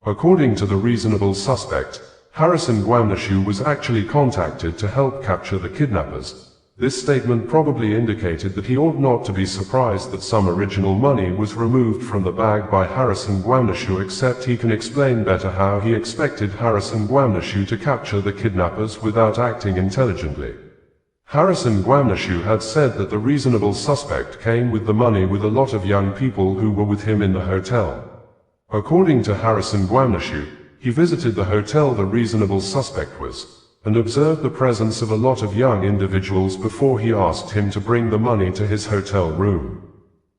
According to the reasonable suspect, Harrison Gwamnishu was actually contacted to help capture the kidnappers. This statement probably indicated that he ought not to be surprised that some original money was removed from the bag by Harrison Gwamnishu, except he can explain better how he expected Harrison Gwamnishu to capture the kidnappers without acting intelligently. Harrison Gwamnishu had said that the reasonable suspect came with the money with a lot of young people who were with him in the hotel. According to Harrison Gwamnishu, he visited the hotel the reasonable suspect was, and observed the presence of a lot of young individuals before he asked him to bring the money to his hotel room.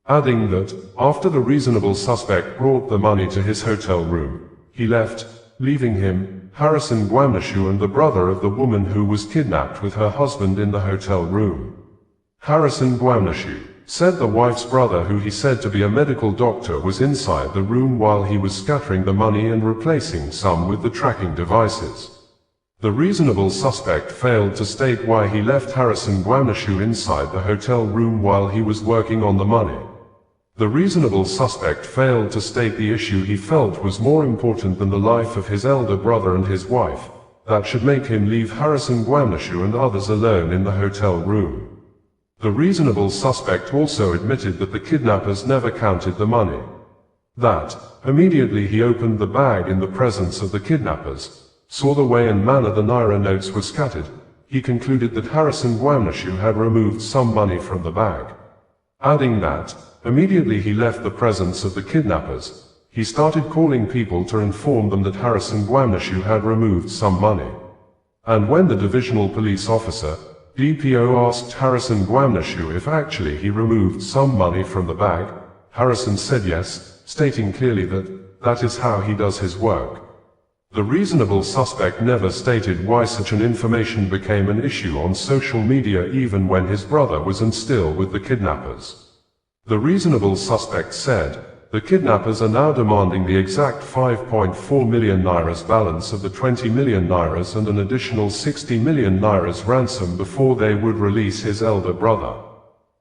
Adding that, after the reasonable suspect brought the money to his hotel room, he left, leaving him, Harrison Gwamnishu, and the brother of the woman who was kidnapped with her husband in the hotel room. Harrison Gwamnishu said the wife's brother, who he said to be a medical doctor, was inside the room while he was scattering the money and replacing some with the tracking devices. The reasonable suspect failed to state why he left Harrison Gwamnishu inside the hotel room while he was working on the money. The reasonable suspect failed to state the issue he felt was more important than the life of his elder brother and his wife, that should make him leave Harrison Gwamnishu and others alone in the hotel room. The reasonable suspect also admitted that the kidnappers never counted the money. That, immediately he opened the bag in the presence of the kidnappers, saw the way and manner the Naira notes were scattered, he concluded that Harrison Gwamnishu had removed some money from the bag. Adding that, immediately he left the presence of the kidnappers, he started calling people to inform them that Harrison Gwamnishu had removed some money. And when the divisional police officer, DPO, asked Harrison Gwamnishu if actually he removed some money from the bag, Harrison said yes, stating clearly that that is how he does his work. The reasonable suspect never stated why such an information became an issue on social media even when his brother was still with the kidnappers. The reasonable suspect said, the kidnappers are now demanding the exact 5.4 million Nairas balance of the 20 million Nairas and an additional 60 million Nairas ransom before they would release his elder brother.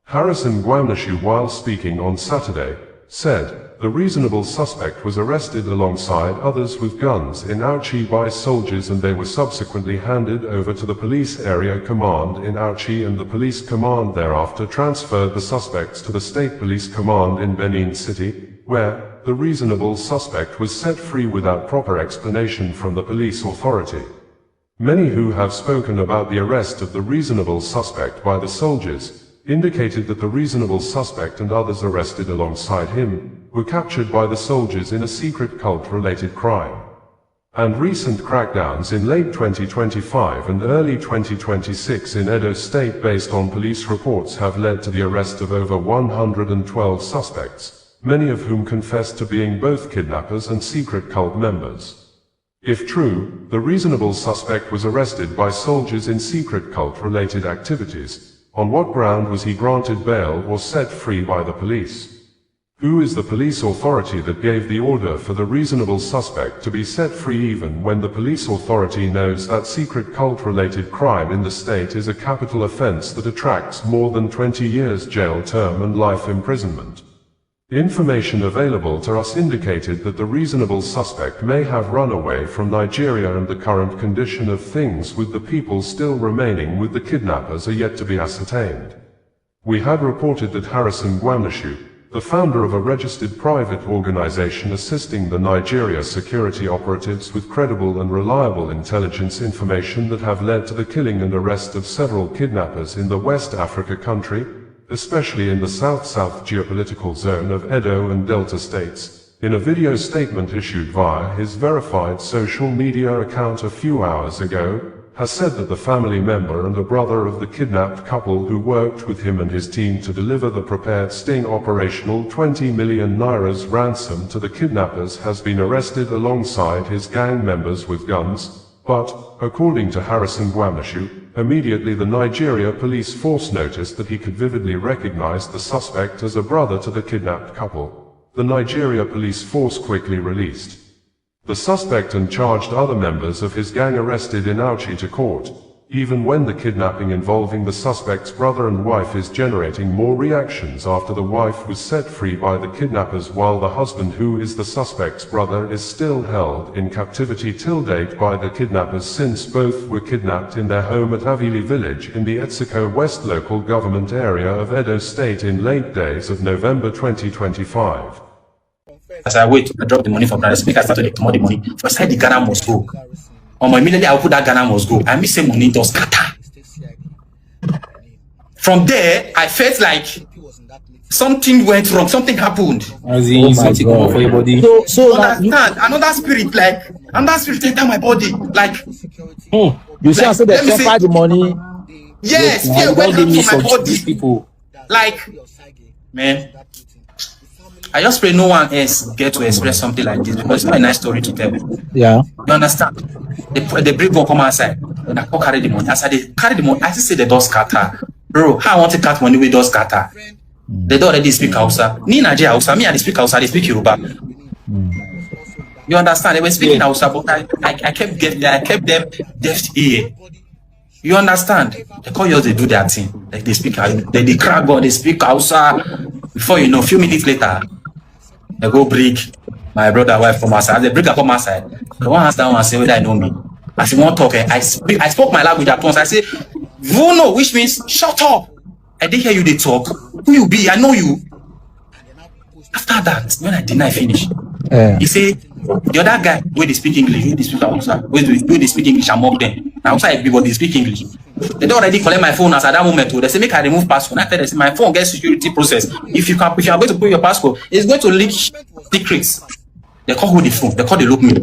Harrison Gwamnishu, while speaking on Saturday, said, the reasonable suspect was arrested alongside others with guns in Auchi by soldiers, and they were subsequently handed over to the police area command in Auchi, and the police command thereafter transferred the suspects to the state police command in Benin City, where the reasonable suspect was set free without proper explanation from the police authority. Many who have spoken about the arrest of the reasonable suspect by the soldiers indicated that the reasonable suspect and others arrested alongside him were captured by the soldiers in a secret cult-related crime. And recent crackdowns in late 2025 and early 2026 in Edo State based on police reports have led to the arrest of over 112 suspects, many of whom confessed to being both kidnappers and secret cult members. If true, the reasonable suspect was arrested by soldiers in secret cult-related activities. On what ground was he granted bail or set free by the police? Who is the police authority that gave the order for the reasonable suspect to be set free even when the police authority knows that secret cult-related crime in the state is a capital offense that attracts more than 20 years jail term and life imprisonment? Information available to us indicated that the reasonable suspect may have run away from Nigeria, and the current condition of things with the people still remaining with the kidnappers are yet to be ascertained. We had reported that Harrison Gwamnishu, the founder of a registered private organization assisting the Nigeria security operatives with credible and reliable intelligence information that have led to the killing and arrest of several kidnappers in the West Africa country, especially in the South-South geopolitical zone of Edo and Delta states, in a video statement issued via his verified social media account a few hours ago, has said that the family member and a brother of the kidnapped couple who worked with him and his team to deliver the prepared sting operational 20 million naira's ransom to the kidnappers has been arrested alongside his gang members with guns, but, according to Harrison Gwamashu, immediately the Nigeria police force noticed that he could vividly recognize the suspect as a brother to the kidnapped couple. The Nigeria police force quickly released the suspect and charged other members of his gang arrested in Auchi to court, even when the kidnapping involving the suspect's brother and wife is generating more reactions after the wife was set free by the kidnappers while the husband, who is the suspect's brother, is still held in captivity till date by the kidnappers, since both were kidnapped in their home at Avili village in the Etsuko West local government area of Edo State in late days of November 2025. As I wait, I drop the money from the speaker, I started to come the money. First time the Ghana must go. Immediately I will put that Ghana must go. I miss the money does scatter. From there, I felt like something went wrong, something happened. As in, something come up for your body. So understand, another spirit entered my body. Like, you see, I said they transfer the money. Yes, yeah, fear went out from my body. These people. Like, man, I just pray no one else get to express something like this because it's not a nice story to tell. Yeah. You understand? They bring one come outside and I go carry the money. As I carry the money, I just say the door scatter. Bro, how I want to cut money with door scatter? They don't already speak Hausa. Ni Nigeria Hausa, me I speak Hausa, they speak Yoruba. You understand? They were speaking Hausa, but I kept them deaf ear. You understand? They call yours, they do their thing. Like they speak, they crack on, they speak Hausa. Before you know, a few minutes later, they go break my brother wife from outside. They break her from outside. The one asked that one and say whether I know me. As he won't talk, I spoke my language at once. I say, Vuno, which means shut up. I didn't hear you they talk. Who you be? I know you. After that, when I deny finish, he say the other guy where they speak English, where they speak Hausa, where they speak English, I mock them. Outside everybody speak English. They don't already collect my phone as at that moment. They say make I remove passcode. I tell them my phone gets security process. If you are going to put your passcode, it's going to leak secrets. They call who the phone. They call they look me.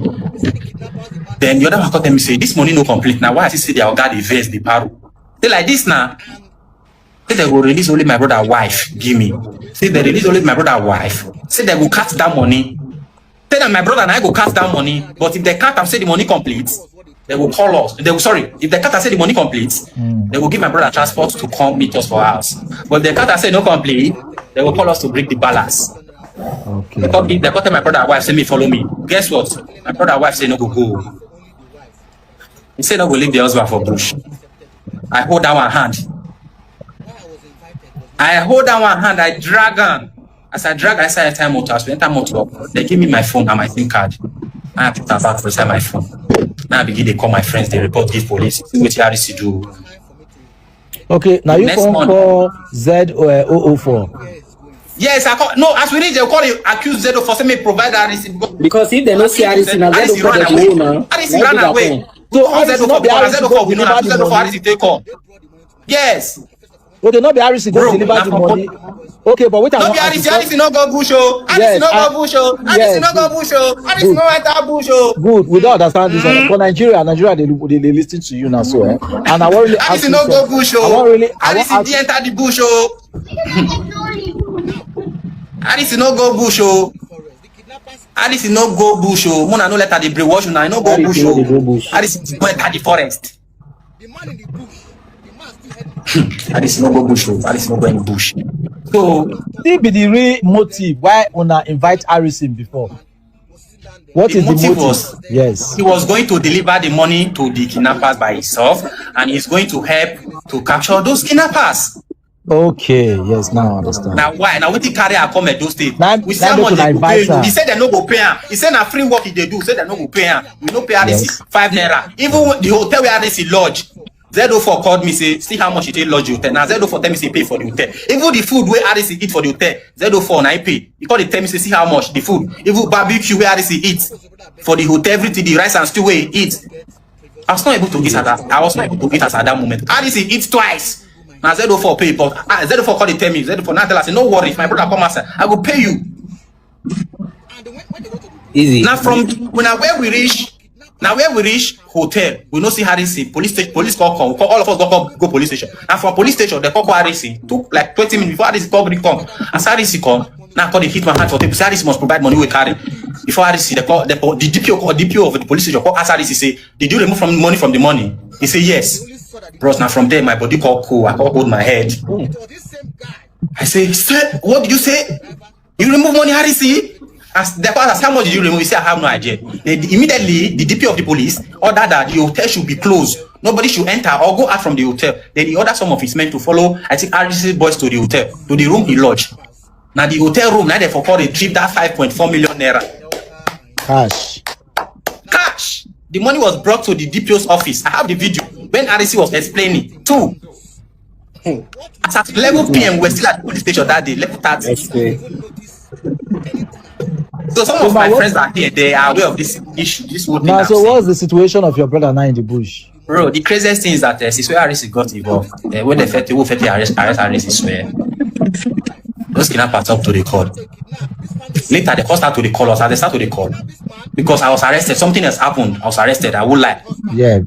Then the other one call them and say this money no complete. Now why I say they are got the verse the paro? They like this now. Say they will release only my brother wife. Give me. Say they release only my brother wife. Say they will cut that money. Say that my brother and I go cut that money. But if they cut and say the money complete, they will call us. They will, sorry, if the cut say the money complete, they will give my brother transport to come meet us for house. But if the cut say no complete, they will call us to break the balance. Okay. They call my brother wife say me follow me. Guess what? My brother wife say no go. He said no go leave the husband for bush. I hold that one hand. I drag on. As I drag, I say enter motor. As we enter motor, they give me my phone and my SIM card. I put that back beside my phone. Now I begin to call my friends, they report give police. What you have to do. Okay, now you can call Z004. Yes, I call. No, as we reach, they'll call you accused Z004. Say me provide that receipt. Because if they don't see RC, now Z004 now. RC run away. So Z004 we know that Z004 RC take on. Yes. Well, they not be RC go deliver the money. Okay, but wait a minute. RC no go bush oh. RC no go bush oh. RC no go bush oh. RC no enter bush oh. Good, we don't understand this one. For Nigeria, they listen to you now, so and I want really ask RC no go bush oh. RC enter the bush oh. RC no go bush oh. RC no go bush oh. Mona no let her the brainwash you now. No go bush oh. RC go enter the forest. Alice no go bush. Alice no go in bush. So, what be the real motive why una invite Harrison before? What is the motive? Was, yes, he was going to deliver the money to the kidnappers by himself, and he's going to help to capture those kidnappers. Okay, yes, now I understand. Now why? Now what the carrier come at those states? We say how much they go pay. He said they no go pay him. He said na free work if they do. He said they no go pay him. We no pay Alice 5 naira. Even the hotel where Alice lodge. Z04 called me, say, see how much it take lodge the hotel. Now Z04 tell me say pay for the hotel. Even the food where Alice eat for the hotel, Z04 now I pay. He called it tell me say see how much the food. Even barbecue where Alice eat for the hotel, everything, the rice and stew where he eat. I was not able to eat at that. I was not able to eat at that moment. Alice eat twice. Now Z04 pay, but Z04 called it tell me. Z04 now tell us, no worry, if my brother come outside, I will pay you. Easy. Now from when we reach Now where we reach hotel, we no see Harrison. Police call, all of us go police station. And from police station, they call Harrison. Took like 20 minutes before Harrison come. As Harrison come, now call the hitman hand for people. Harrison must provide money we carry. Before Harrison, the DPO of the police station call Harrison say, did you remove money from the money? He say yes. Bros, now from there my body call cool. I call hold my head. I say, sir, what did you say? You remove money, Harrison? As the person asked, how much did you remove? He said, I have no idea. Immediately, the DP of the police ordered that the hotel should be closed. Nobody should enter or go out from the hotel. Then he ordered some of his men to follow, I think, RC's boys to the hotel, to the room he lodged. Now, the hotel room, now they for retrieve that 5.4 million naira. Cash. The money was brought to the DPO's office. I have the video when RC was explaining. 2. As at 11 p.m., we're still at the police station that day, 11:30. So some of my friends are here, they are aware of this issue, this whole thing. Now, so what's the situation of your brother now in the bush? Bro, the craziest thing is that since where RC got involved, when they felt arrest RC where those kidnappers up to the court. Later, they start to the call us, they start to the call. Because I was arrested, something has happened, I was arrested, I won't lie. Yeah.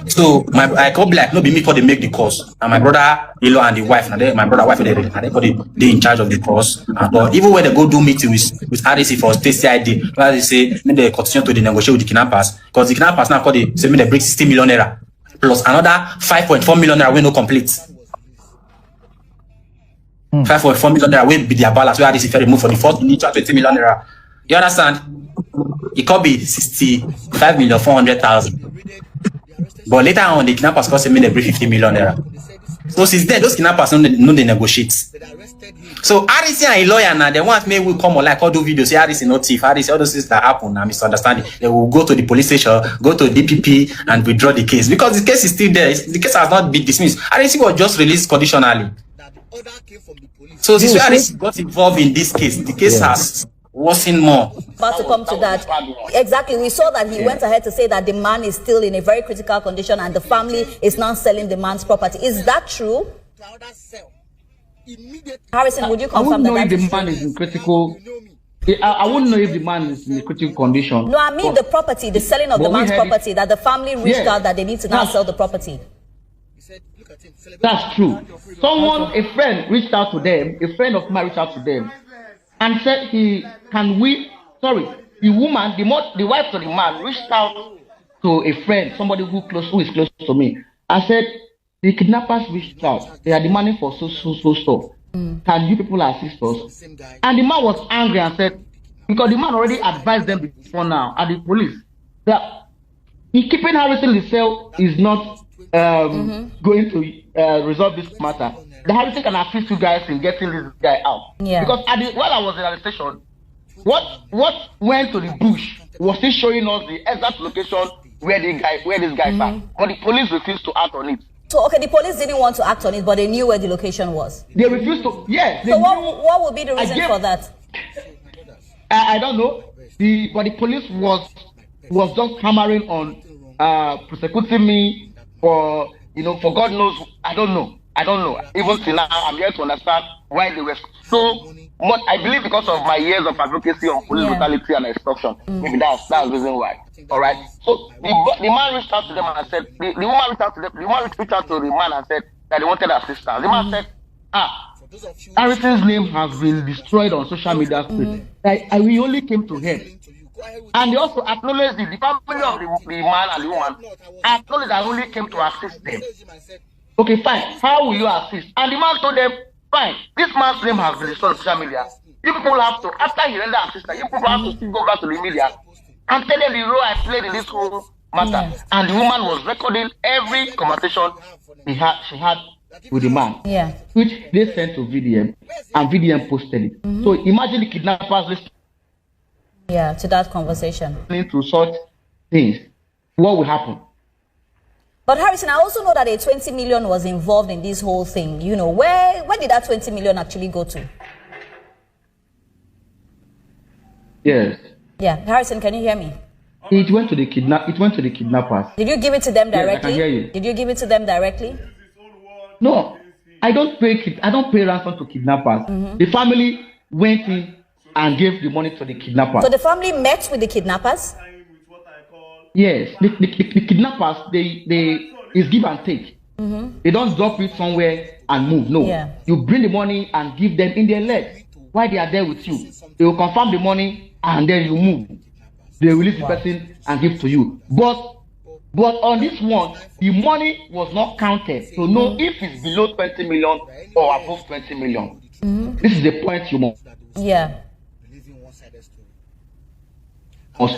So I can't be like, no, be me for they make the course. And my brother, and the wife, and my brother, wife, they in charge of the course. And even when they go do meeting with RDC for state CID, where they say, they continue to negotiate with the kidnappers. Because the kidnappers now call they say, they break 60 million naira. Plus another 5.4 million naira will no complete. 5.4 million naira will be their balance, where RDC remove for the first initial 20 million naira. You understand? It could be 65,400,000. But later on, the kidnappers cost me every 50 million naira. So since then, those kidnappers know they negotiate. So RDC and a lawyer now, they want me will come on like all do videos, say RDC no thief, RDC, all those things that happen and misunderstanding. They will go to the police station, go to DPP and withdraw the case. Because the case is still there. The case has not been dismissed. RDC was just released conditionally. So this is where RDC got involved in this case. The case has worsened more. About to come to that. Exactly. We saw that he went ahead to say that the man is still in a very critical condition and the family is now selling the man's property. Is that true? Harrison, would you confirm that? I wouldn't know if the man is in critical. I wouldn't know if the man is in a critical condition. No, I mean the property, the selling of the man's property, that the family reached out that they need to now sell the property. That's true. Someone, a friend reached out to them, a friend of mine reached out to them and said the woman, the wife to the man reached out to a friend, somebody who is close to me, and said the kidnappers reached out. They are demanding for so stuff. Can you people assist us? And the man was angry and said, because the man already advised them before now at the police that keeping Harrison in the cell is not going to resolve this matter. The Harrison can assist you guys in getting this guy out. Yeah. Because while I was in the station, what went to the bush was he showing us the exact location where this guy found. But the police refused to act on it. So okay, the police didn't want to act on it, but they knew where the location was. They refused to. Yes. So what would be the reason for that? I don't know. But the police was just hammering on prosecuting me for God knows. I don't know. Even till now, I'm here to understand why they were so much. I believe because of my years of advocacy on police brutality and extortion. Maybe that's the reason why. All right. So the man reached out to them and said, the woman reached out to them. The woman reached out to the man and said that they wanted assistance. The man said, Harrison's name has been destroyed on social media space. We only came to him. And they also acknowledged the family of the man and the woman acknowledged that I only came to assist them. Okay, fine. How will you assist? And the man told them, fine, this man's name has been destroyed on social media. You people have to, after he rendered assistance, you people have to still go back to the media and tell them the role I played in this whole matter. Yes. And the woman was recording every conversation she had with the man, which they sent to VDM, and VDM posted it. So imagine the kidnappers listening to that conversation. To such things. What will happen? But Harrison, I also know that a 20 million was involved in this whole thing. Where did that 20 million actually go to? Yes. Yeah, Harrison, can you hear me? It went to the kidnappers. Did you give it to them directly? Yes, I can hear you. Did you give it to them directly? No, I don't pay ransom to kidnappers. The family went in and gave the money to the kidnappers. So the family met with the kidnappers? Yes, the kidnappers, it's give and take. They don't drop it somewhere and move. No, you bring the money and give them in their legs while they are there with you. They will confirm the money and then you move. They release the person and give to you. But on this one, the money was not counted to know if it's below 20 million or above 20 million. This is the point you must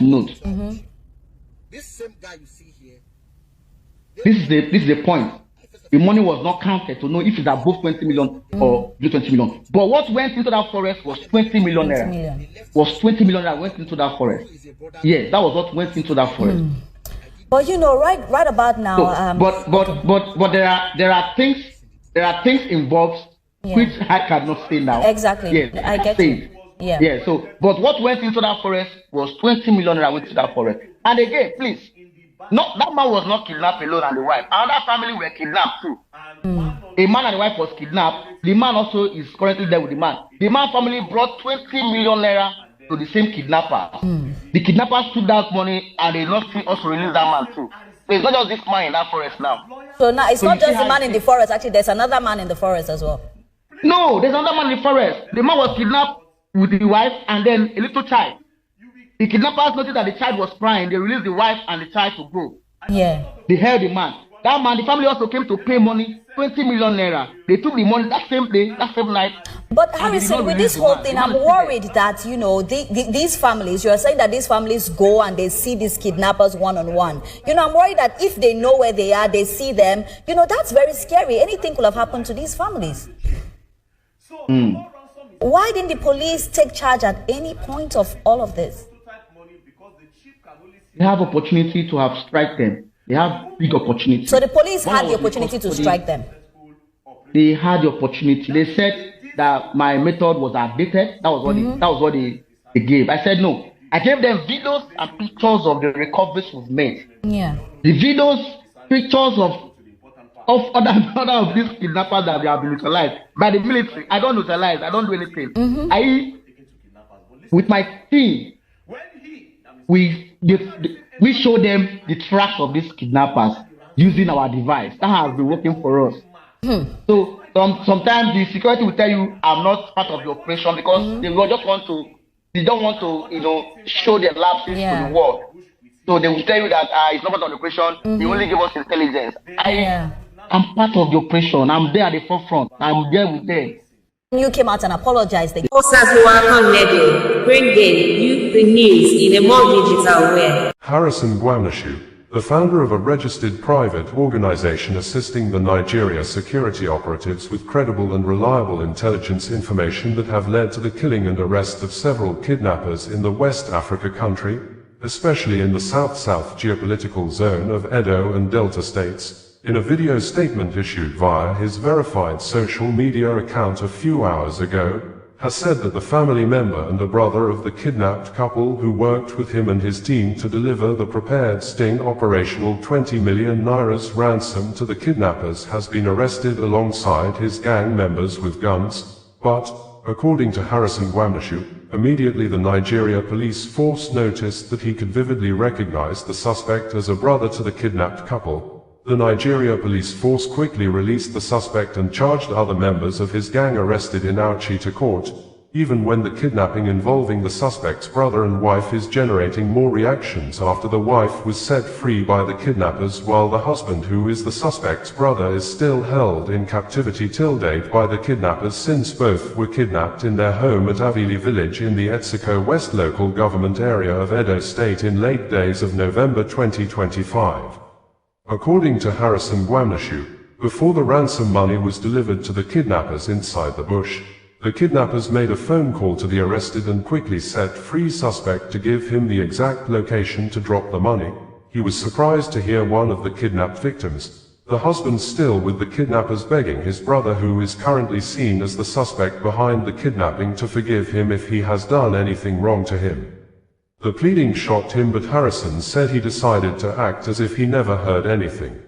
note. This same guy you see here. This is the point. The money was not counted to know if it's above 20 million or below 20 million. But what went into that forest was 20 million naira. Was 20 million naira went into that forest. Yes, that was what went into that forest. But you know, right about now. But there are things involved which I cannot say now. Exactly. Yes, I get it. Yeah. Yeah. So, but what went into that forest was 20 million naira went into that forest. And again, please, that man was not kidnapped alone and the wife. Another family were kidnapped too. A man and the wife was kidnapped. The man also is currently there with the man. The man family brought 20 million naira to the same kidnapper. The kidnappers took that money and they not also released that man too. So it's not just this man in that forest now. So now it's not just the man in the forest. Actually, there's another man in the forest as well. No, there's another man in the forest. The man was kidnapped with the wife and then a little child. The kidnappers noticed that the child was crying. They released the wife and the child to go. Yeah. They held the man. That man, the family also came to pay money, 20 million naira. They took the money that same day, that same night. But Harrison, with this whole thing, I'm worried that, you know, these families, you are saying that these families go and they see these kidnappers one-on-one. You know, I'm worried that if they know where they are, they see them, you know, that's very scary. Anything could have happened to these families. Why didn't the police take charge at any point of all of this? They have opportunity to have strike them. They have big opportunity. So the police had the opportunity to strike them? They had the opportunity. They said that my method was outdated. That was what they gave. I said no. I gave them videos and pictures of the recoveries we've made. Yeah. The videos, pictures of other of these kidnappers that they have been neutralized by the military. I don't neutralize. I don't do anything. With my team, we show them the tracks of these kidnappers using our device. That has been working for us. So sometimes the security will tell you I'm not part of the operation because they don't want to, you know, show their lapses to the world. So they will tell you that it's not part of the operation. They only give us intelligence. I'm part of the operation. I'm there at the forefront. I'm there with them. You came out and apologized. Bringing you the news in a more digital way. Harrison Gwamnashu, the founder of a registered private organization assisting the Nigeria security operatives with credible and reliable intelligence information that have led to the killing and arrest of several kidnappers in the West Africa country, especially in the South-South geopolitical zone of Edo and Delta states, in a video statement issued via his verified social media account a few hours ago, has said that the family member and a brother of the kidnapped couple who worked with him and his team to deliver the prepared sting operational 20 million naira's ransom to the kidnappers has been arrested alongside his gang members with guns, but, according to Harrison Gwamnashu, immediately the Nigeria police force noticed that he could vividly recognize the suspect as a brother to the kidnapped couple. The Nigeria police force quickly released the suspect and charged other members of his gang arrested in Auchi to court, even when the kidnapping involving the suspect's brother and wife is generating more reactions after the wife was set free by the kidnappers while the husband, who is the suspect's brother, is still held in captivity till date by the kidnappers since both were kidnapped in their home at Avili village in the Etsiko West local government area of Edo State in late days of November 2025. According to Harrison Gwamnashu, before the ransom money was delivered to the kidnappers inside the bush, the kidnappers made a phone call to the arrested and quickly set free suspect to give him the exact location to drop the money. He was surprised to hear one of the kidnapped victims, the husband, still with the kidnappers, begging his brother, who is currently seen as the suspect behind the kidnapping, to forgive him if he has done anything wrong to him. The pleading shocked him, but Harrison said he decided to act as if he never heard anything.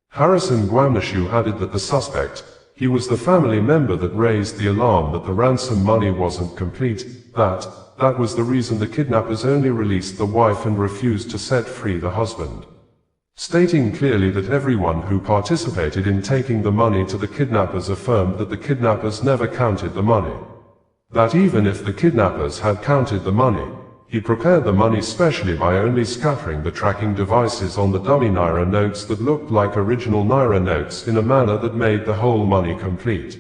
Harrison Gwamnashu added that the suspect, he was the family member that raised the alarm that the ransom money wasn't complete, that That was the reason the kidnappers only released the wife and refused to set free the husband, stating clearly that everyone who participated in taking the money to the kidnappers affirmed that the kidnappers never counted the money. That even if the kidnappers had counted the money, he prepared the money specially by only scattering the tracking devices on the dummy Naira notes that looked like original Naira notes in a manner that made the whole money complete.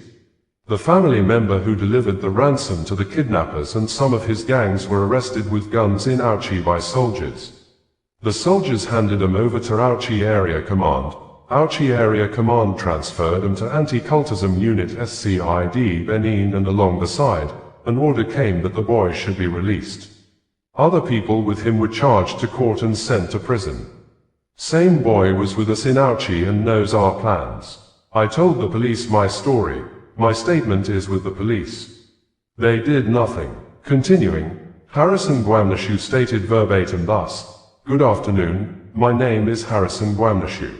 The family member who delivered the ransom to the kidnappers and some of his gangs were arrested with guns in Auchi by soldiers. The soldiers handed them over to Auchi Area Command. Auchi Area Command transferred them to Anti-Cultism Unit SCID Benin, and along the side, an order came that the boy should be released. Other people with him were charged to court and sent to prison. Same boy was with us in Auchi and knows our plans. I told the police my story. My statement is with the police. They did nothing. Continuing, Harrison Gwamnashu stated verbatim thus: "Good afternoon, my name is Harrison Gwamnashu.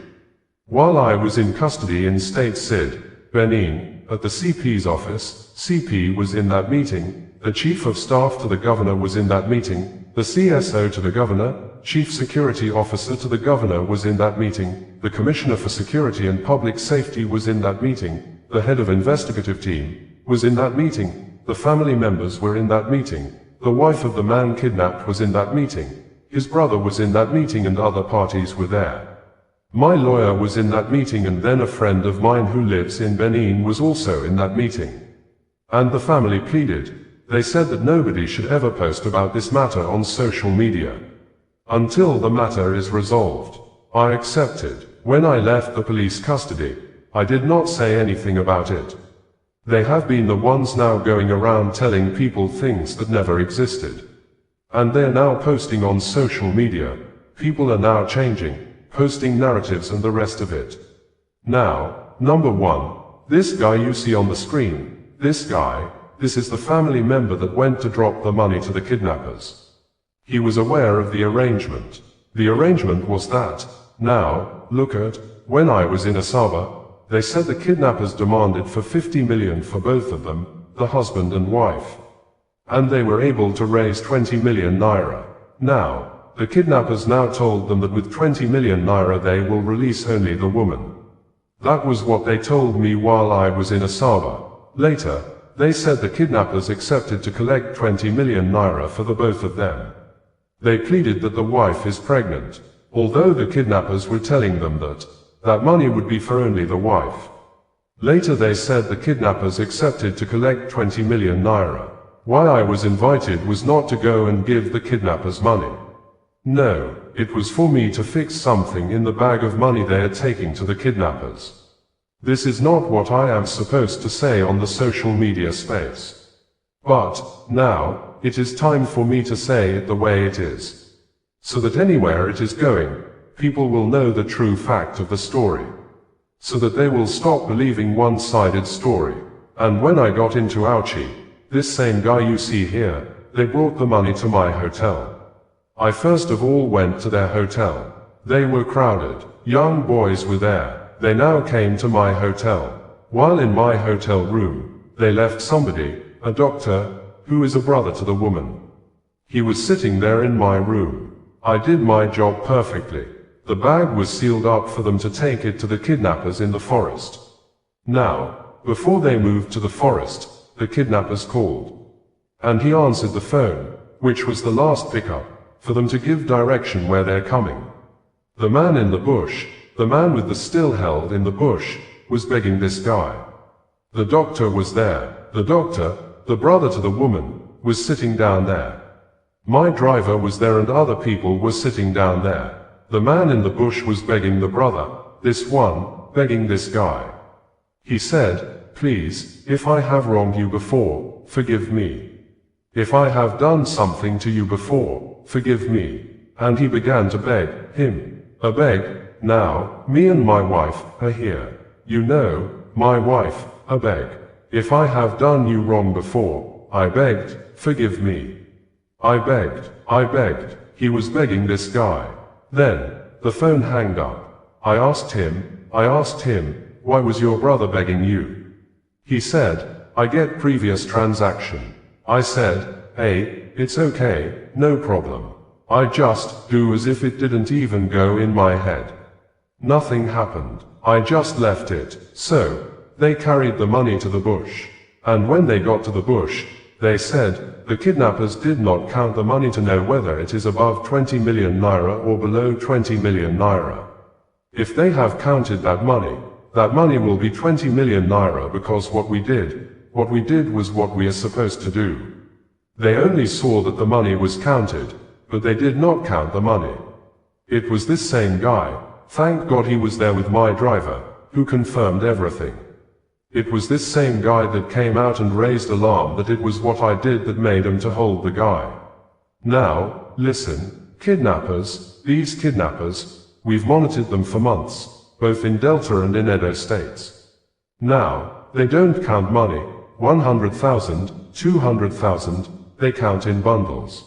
While I was in custody in State SID, Benin, at the CP's office, CP was in that meeting, the Chief of Staff to the Governor was in that meeting, the CSO to the Governor, Chief Security Officer to the Governor was in that meeting, the Commissioner for Security and Public Safety was in that meeting, the head of investigative team was in that meeting, the family members were in that meeting, the wife of the man kidnapped was in that meeting, his brother was in that meeting and other parties were there. My lawyer was in that meeting, and then a friend of mine who lives in Benin was also in that meeting. And the family pleaded. They said that nobody should ever post about this matter on social media until the matter is resolved. I accepted. When I left the police custody, I did not say anything about it. They have been the ones now going around telling people things that never existed. And they're now posting on social media. People are now changing, posting narratives and the rest of it. Now, number one, this guy you see on the screen, this guy, this is the family member that went to drop the money to the kidnappers. He was aware of the arrangement. The arrangement was that, now, look at, when I was in Asaba, they said the kidnappers demanded for 50 million for both of them, the husband and wife. And they were able to raise 20 million naira. Now, the kidnappers now told them that with 20 million naira they will release only the woman. That was what they told me while I was in Asaba. Later, they said the kidnappers accepted to collect 20 million naira for the both of them. They pleaded that the wife is pregnant, although the kidnappers were telling them that that money would be for only the wife. Later they said the kidnappers accepted to collect 20 million naira. Why I was invited was not to go and give the kidnappers money. No, it was for me to fix something in the bag of money they are taking to the kidnappers. This is not what I am supposed to say on the social media space. But, now, it is time for me to say it the way it is. So that anywhere it is going, people will know the true fact of the story. So that they will stop believing one-sided story. And when I got into Auchi, this same guy you see here, they brought the money to my hotel. I first of all went to their hotel. They were crowded. Young boys were there. They now came to my hotel. While in my hotel room, they left somebody, a doctor, who is a brother to the woman. He was sitting there in my room. I did my job perfectly. The bag was sealed up for them to take it to the kidnappers in the forest. Now, before they moved to the forest, the kidnappers called. And he answered the phone, which was the last pickup, for them to give direction where they're coming. The man in the bush, the man with the still held in the bush, was begging this guy. The doctor was there. The doctor, the brother to the woman, was sitting down there. My driver was there and other people were sitting down there. The man in the bush was begging the brother, this one, begging this guy. He said, "Please, if I have wronged you before, forgive me. If I have done something to you before, forgive me." And he began to beg him. A beg. Now, me and my wife are here. You know, my wife, a beg. If I have done you wrong before, I begged, forgive me. I begged. He was begging this guy. Then, the phone hanged up. I asked him, why was your brother begging you? He said, I get previous transaction. I said, "Hey, it's okay, no problem. I just do as if it didn't even go in my head. Nothing happened. I just left it." So, they carried the money to the bush. And when they got to the bush, they said, the kidnappers did not count the money to know whether it is above 20 million naira or below 20 million naira. If they have counted that money will be 20 million naira, because what we did was what we are supposed to do. They only saw that the money was counted, but they did not count the money. It was this same guy, thank God he was there with my driver, who confirmed everything. It was this same guy that came out and raised alarm that it was what I did that made him to hold the guy. Now, listen, kidnappers, these kidnappers, we've monitored them for months, both in Delta and in Edo states. Now, they don't count money, 100,000, 200,000, they count in bundles.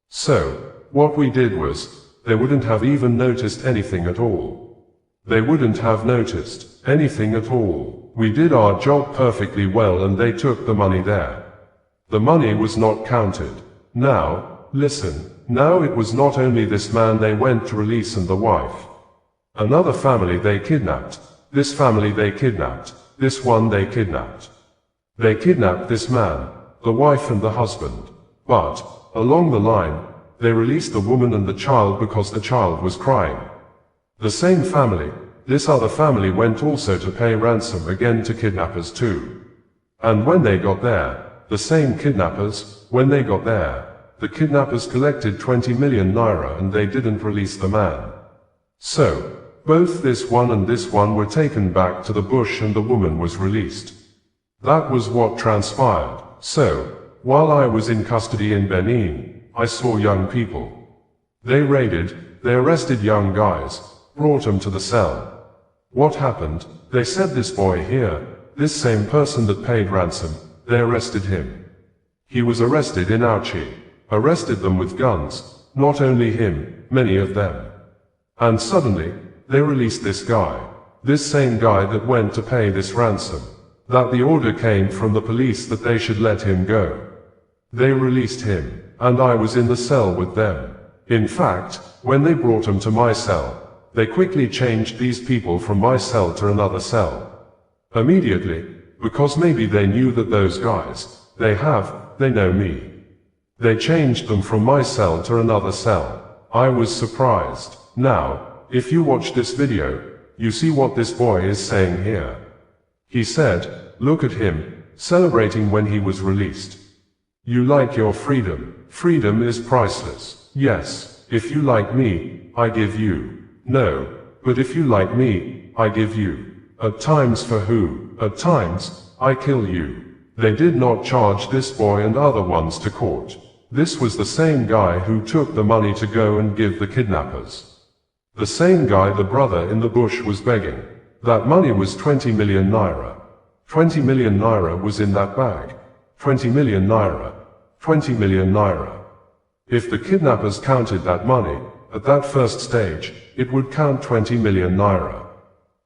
So, what we did was, they wouldn't have even noticed anything at all. They wouldn't have noticed anything at all. We did our job perfectly well and they took the money there. The money was not counted. Now, listen, now it was not only this man they went to release and the wife. Another family they kidnapped. This family they kidnapped. This one they kidnapped. They kidnapped this man, the wife and the husband. But, along the line, they released the woman and the child because the child was crying. The same family, this other family went also to pay ransom again to kidnappers too. And when they got there, the same kidnappers, when they got there, the kidnappers collected 20 million naira and they didn't release the man. So, both this one and this one were taken back to the bush and the woman was released. That was what transpired. So, while I was in custody in Benin, I saw young people. They arrested young guys, brought them to the cell. What happened? They said this boy here, this same person that paid ransom, they arrested him. He was arrested in Auchi, arrested them with guns, not only him, many of them. And suddenly, they released this guy, this same guy that went to pay this ransom, that the order came from the police that they should let him go. They released him, and I was in the cell with them. In fact, when they brought him to my cell, they quickly changed these people from my cell to another cell. Immediately, because maybe they knew that those guys, they know me. They changed them from my cell to another cell. I was surprised. Now, if you watch this video, you see what this boy is saying here. He said, look at him, celebrating when he was released. You like your freedom. Freedom is priceless. Yes, if you like me, I give you. No, but if you like me, I give you. At times for who? At times, I kill you. They did not charge this boy and other ones to court. This was the same guy who took the money to go and give the kidnappers. The same guy the brother in the bush was begging. That money was 20 million naira. 20 million naira was in that bag. 20 million naira. 20 million naira. If the kidnappers counted that money, at that first stage, it would count 20 million naira.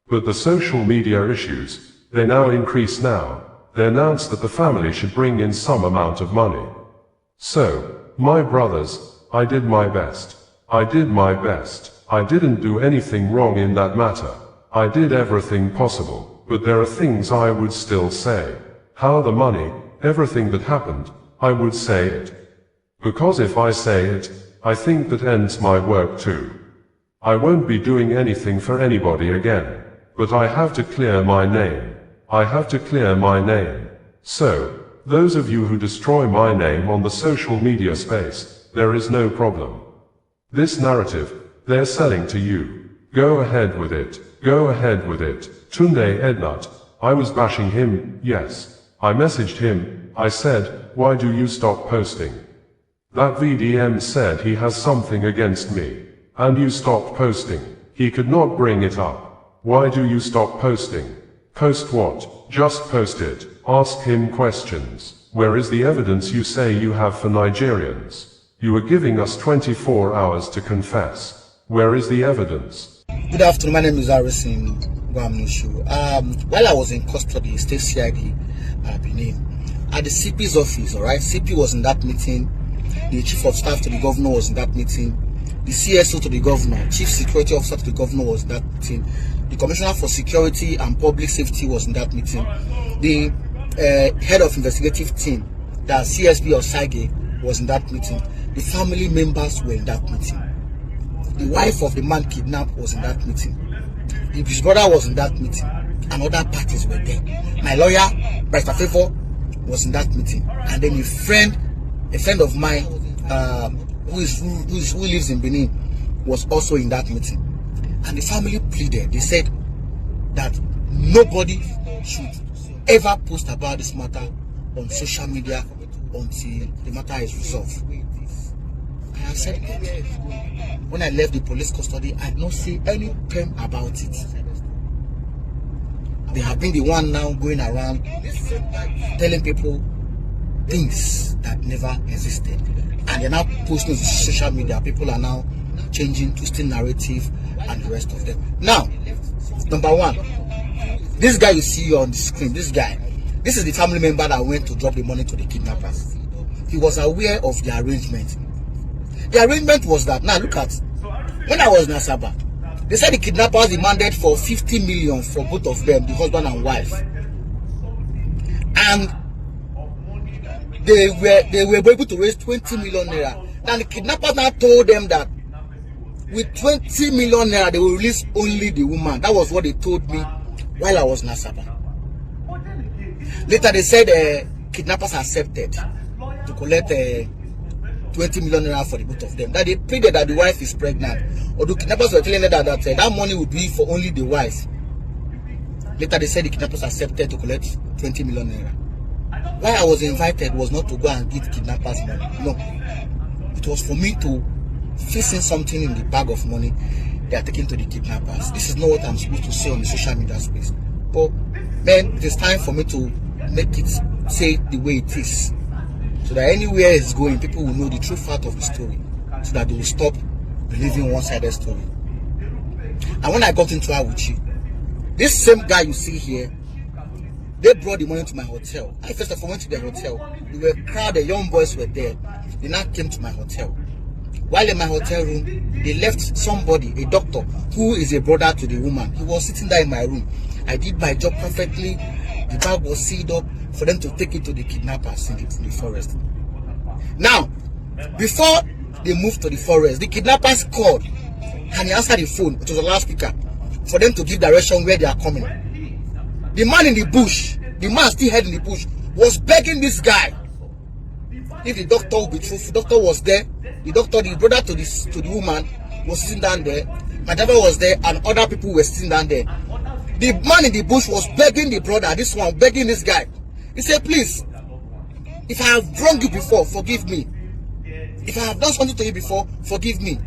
But the social media issues, they now increase now. They announced that the family should bring in some amount of money. So, my brothers, I did my best. I did my best. I didn't do anything wrong in that matter. I did everything possible, but there are things I would still say. How the money, everything that happened, I would say it. Because if I say it, I think that ends my work too. I won't be doing anything for anybody again. But I have to clear my name. I have to clear my name. So, those of you who destroy my name on the social media space, there is no problem. This narrative, they're selling to you. Go ahead with it. Go ahead with it. Tunde Ednut, I was bashing him, yes. I messaged him, I said, why do you stop posting? That VDM said he has something against me. And you stopped posting. He could not bring it up. Why do you stop posting? Post what? Just post it. Ask him questions. Where is the evidence you say you have for Nigerians? You are giving us 24 hours to confess. Where is the evidence? Good afternoon, my name is Harrison Gwamnishu. While I was in custody, State CID, Benin, at the CP's office, all right? CP was in that meeting. The chief of staff to the governor was in that meeting. The CSO to the governor, chief security officer to the governor was in that meeting. The commissioner for security and public safety was in that meeting. The head of investigative team, the CSP of Sage, was in that meeting. The family members were in that meeting. The wife of the man kidnapped was in that meeting. His brother was in that meeting. And other parties were there. My lawyer, Barrister Favor, was in that meeting. And then a friend of mine who lives in Benin was also in that meeting. And the family pleaded. They said that nobody should ever post about this matter on social media until the matter is resolved. I have said that. When I left the police custody, I did not say any pen about it. They have been the one now going around telling people things that never existed. And they're now posting on social media. People are now changing, twisting narrative and the rest of them. Now, number one, this guy you see on the screen, this is the family member that went to drop the money to the kidnappers. He was aware of the arrangement. The arrangement was that, now look at, when I was in Asaba, they said the kidnappers demanded for 50 million for both of them, the husband and wife. And they were able to raise 20 million naira. Now the kidnappers now told them that with 20 million naira, they will release only the woman. That was what they told me while I was in Asaba. Later they said kidnappers accepted to collect 20 million naira for the both of them. That they pleaded that the wife is pregnant. Or the kidnappers were telling them that money would be for only the wife. Later they said the kidnappers accepted to collect 20 million naira. Why I was invited was not to go and give kidnappers money. No. It was for me to fish in something in the bag of money they are taking to the kidnappers. This is not what I'm supposed to say on the social media space. But man, it is time for me to make it say the way it is. So that anywhere it's going, people will know the true fact of the story. So that they will stop believing one-sided story. And when I got into Awuchi, this same guy you see here, they brought the money to my hotel. I first of all went to the hotel. We were crowded, young boys were there. They now came to my hotel. While in my hotel room, they left somebody, a doctor, who is a brother to the woman. He was sitting there in my room. I did my job perfectly. The bag was sealed up for them to take it to the kidnappers in the forest. Now, before they moved to the forest, the kidnappers called and he answered the phone. It was a loudspeaker for them to give direction where they are coming. The man in the bush, the man still head in the bush, was begging this guy. If the doctor would be truthful, the doctor was there. The doctor, the brother to the woman, was sitting down there. My driver was there, and other people were sitting down there. The man in the bush was begging the brother, this one, begging this guy. He said, please, if I have wronged you before, forgive me. If I have done something to you before, forgive me.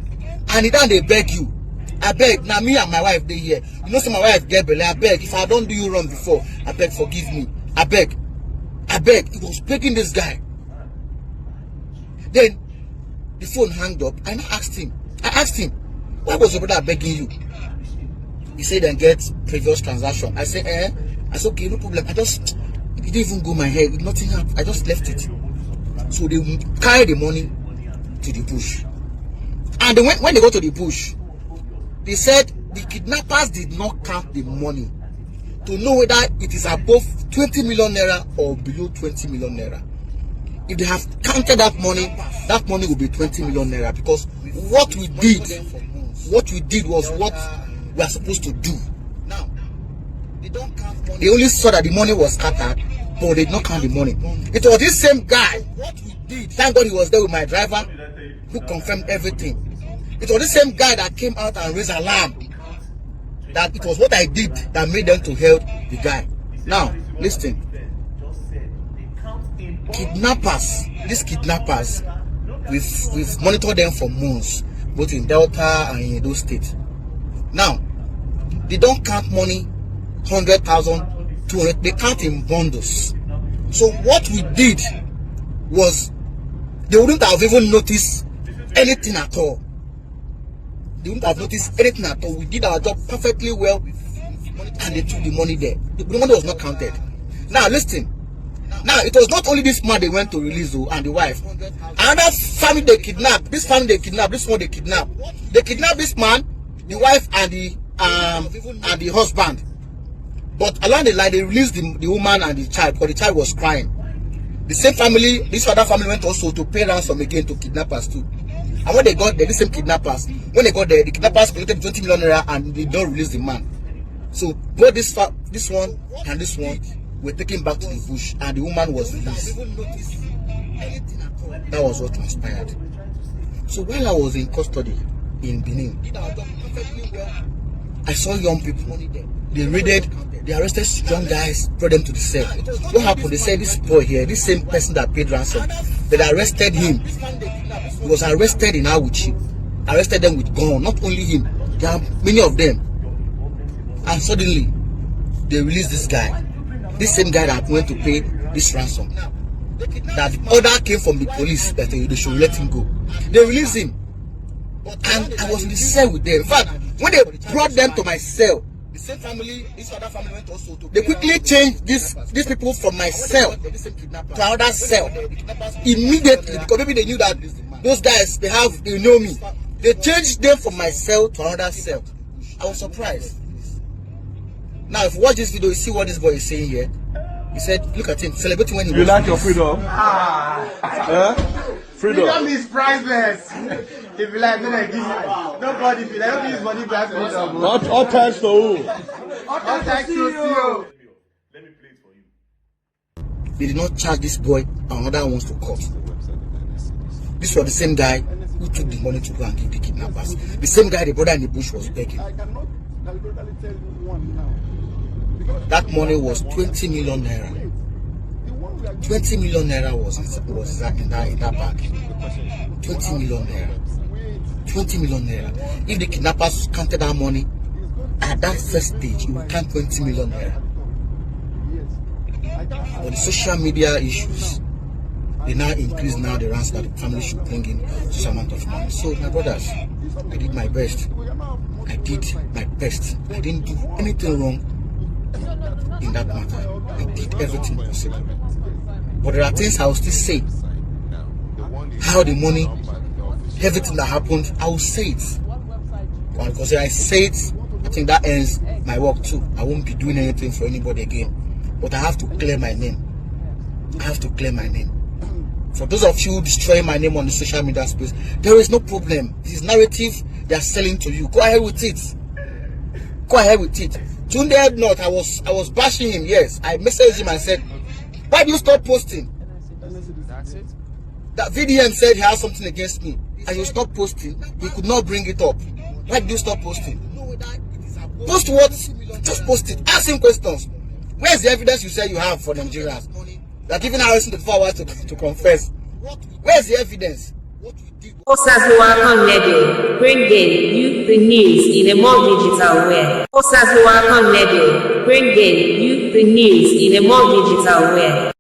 And he done, they beg you. I beg, now me and my wife, they here. You know, so my wife get belly. I beg, if I don't do you wrong before, I beg, forgive me. I beg. He was begging this guy. Then, the phone hung up, and I asked him, why was your brother begging you? He said, then get previous transaction. I said, I said, okay, no problem. It didn't even go my head. Nothing happened. I just left it. So they carried the money to the bush. And when they got to the bush, they said the kidnappers did not count the money to know whether it is above 20 million naira or below 20 million naira. If they have counted that money will be 20 million naira, because what we did was what we are supposed to do. Now, they only saw that the money was scattered, but they did not count the money. It was this same guy. Thank God he was there with my driver, who confirmed everything. It was the same guy that came out and raised alarm that it was what I did that made them to help the guy. Now, listen. These kidnappers, we've monitored them for months, both in Delta and in Edo State. Now, they don't count money, 100,000, 200, they count in bundles. So what we did was, they wouldn't have even noticed anything at all. They wouldn't have noticed anything at all. We did our job perfectly well, and they took the money there. The money was not counted. Now listen, Now, it was not only this man they went to release, though, and the wife. Another family they kidnapped. This family they kidnapped. This one they kidnapped. They kidnapped this man, the wife, and the husband. But along the line, they released the woman and the child because the child was crying. The same family, this other family went also to pay ransom again to kidnappers too. And when they got there, the same kidnappers, when they got there, the kidnappers collected 20 million naira and they don't release the man. So both this one and this one were taken back to the bush, and the woman was released. That was what transpired. So while I was in custody in Benin, I saw young people. They raided, they arrested young guys, brought them to the cell. What happened? They said this boy here, this same person that paid ransom, they arrested him. He was arrested in Awuchi. Arrested them with gun. Not only him, there are many of them. And suddenly, they released this guy. This same guy that went to pay this ransom. That the order came from the police that they should let him go. They released him. And I was in the cell with them. In fact, when they brought them to my cell, the same family, this other family went also to. They quickly changed these people from my cell to another cell immediately, because maybe they knew that those guys they know me. They changed them from my cell to another cell. I was surprised. Now, if you watch this video, you see what this boy is saying here. He said, "Look at him celebrating when he." You like your freedom? Freedom is priceless. If you like, then I give you. Nobody, if you like, don't use money to have freedom. Not all thanks to who? All thanks to you. Let me play it for you. They did not charge this boy and another ones to court. This was the same guy who took the money to go and give the kidnappers. The same guy the brother in the bush was begging. That money was 20 million naira. 20 million naira was in that bag. 20 million naira. 20 million naira. If the kidnappers counted that money at that first stage, you would count 20 million naira. But the social media issues, they now increase now the ransom that the family should bring in such amount of money. So my brothers, I did my best. I did my best. I didn't do anything wrong in that matter. I did everything possible. But there are things I will still say. How the money, everything that happened, I will say it. Because if I say it, I think that ends my work too. I won't be doing anything for anybody again. But I have to clear my name. I have to clear my name. For those of you destroying my name on the social media space, there is no problem. This narrative they are selling to you. Go ahead with it. Go ahead with it. Tunde not. I was bashing him. Yes, I messaged him and said, "Why do you stop posting?" That VDM said he has something against me, and you stop posting. He could not bring it up. Why do you stop posting? Post what? Just post it. Ask him questions. Where's the evidence you say you have for Nigerians? That even Harrison the 4 hours to confess. Where's the evidence? Osazuwakan Level, bringing you the news in a more digital way. Osazuwakan Level, bringing you the news in a more digital way.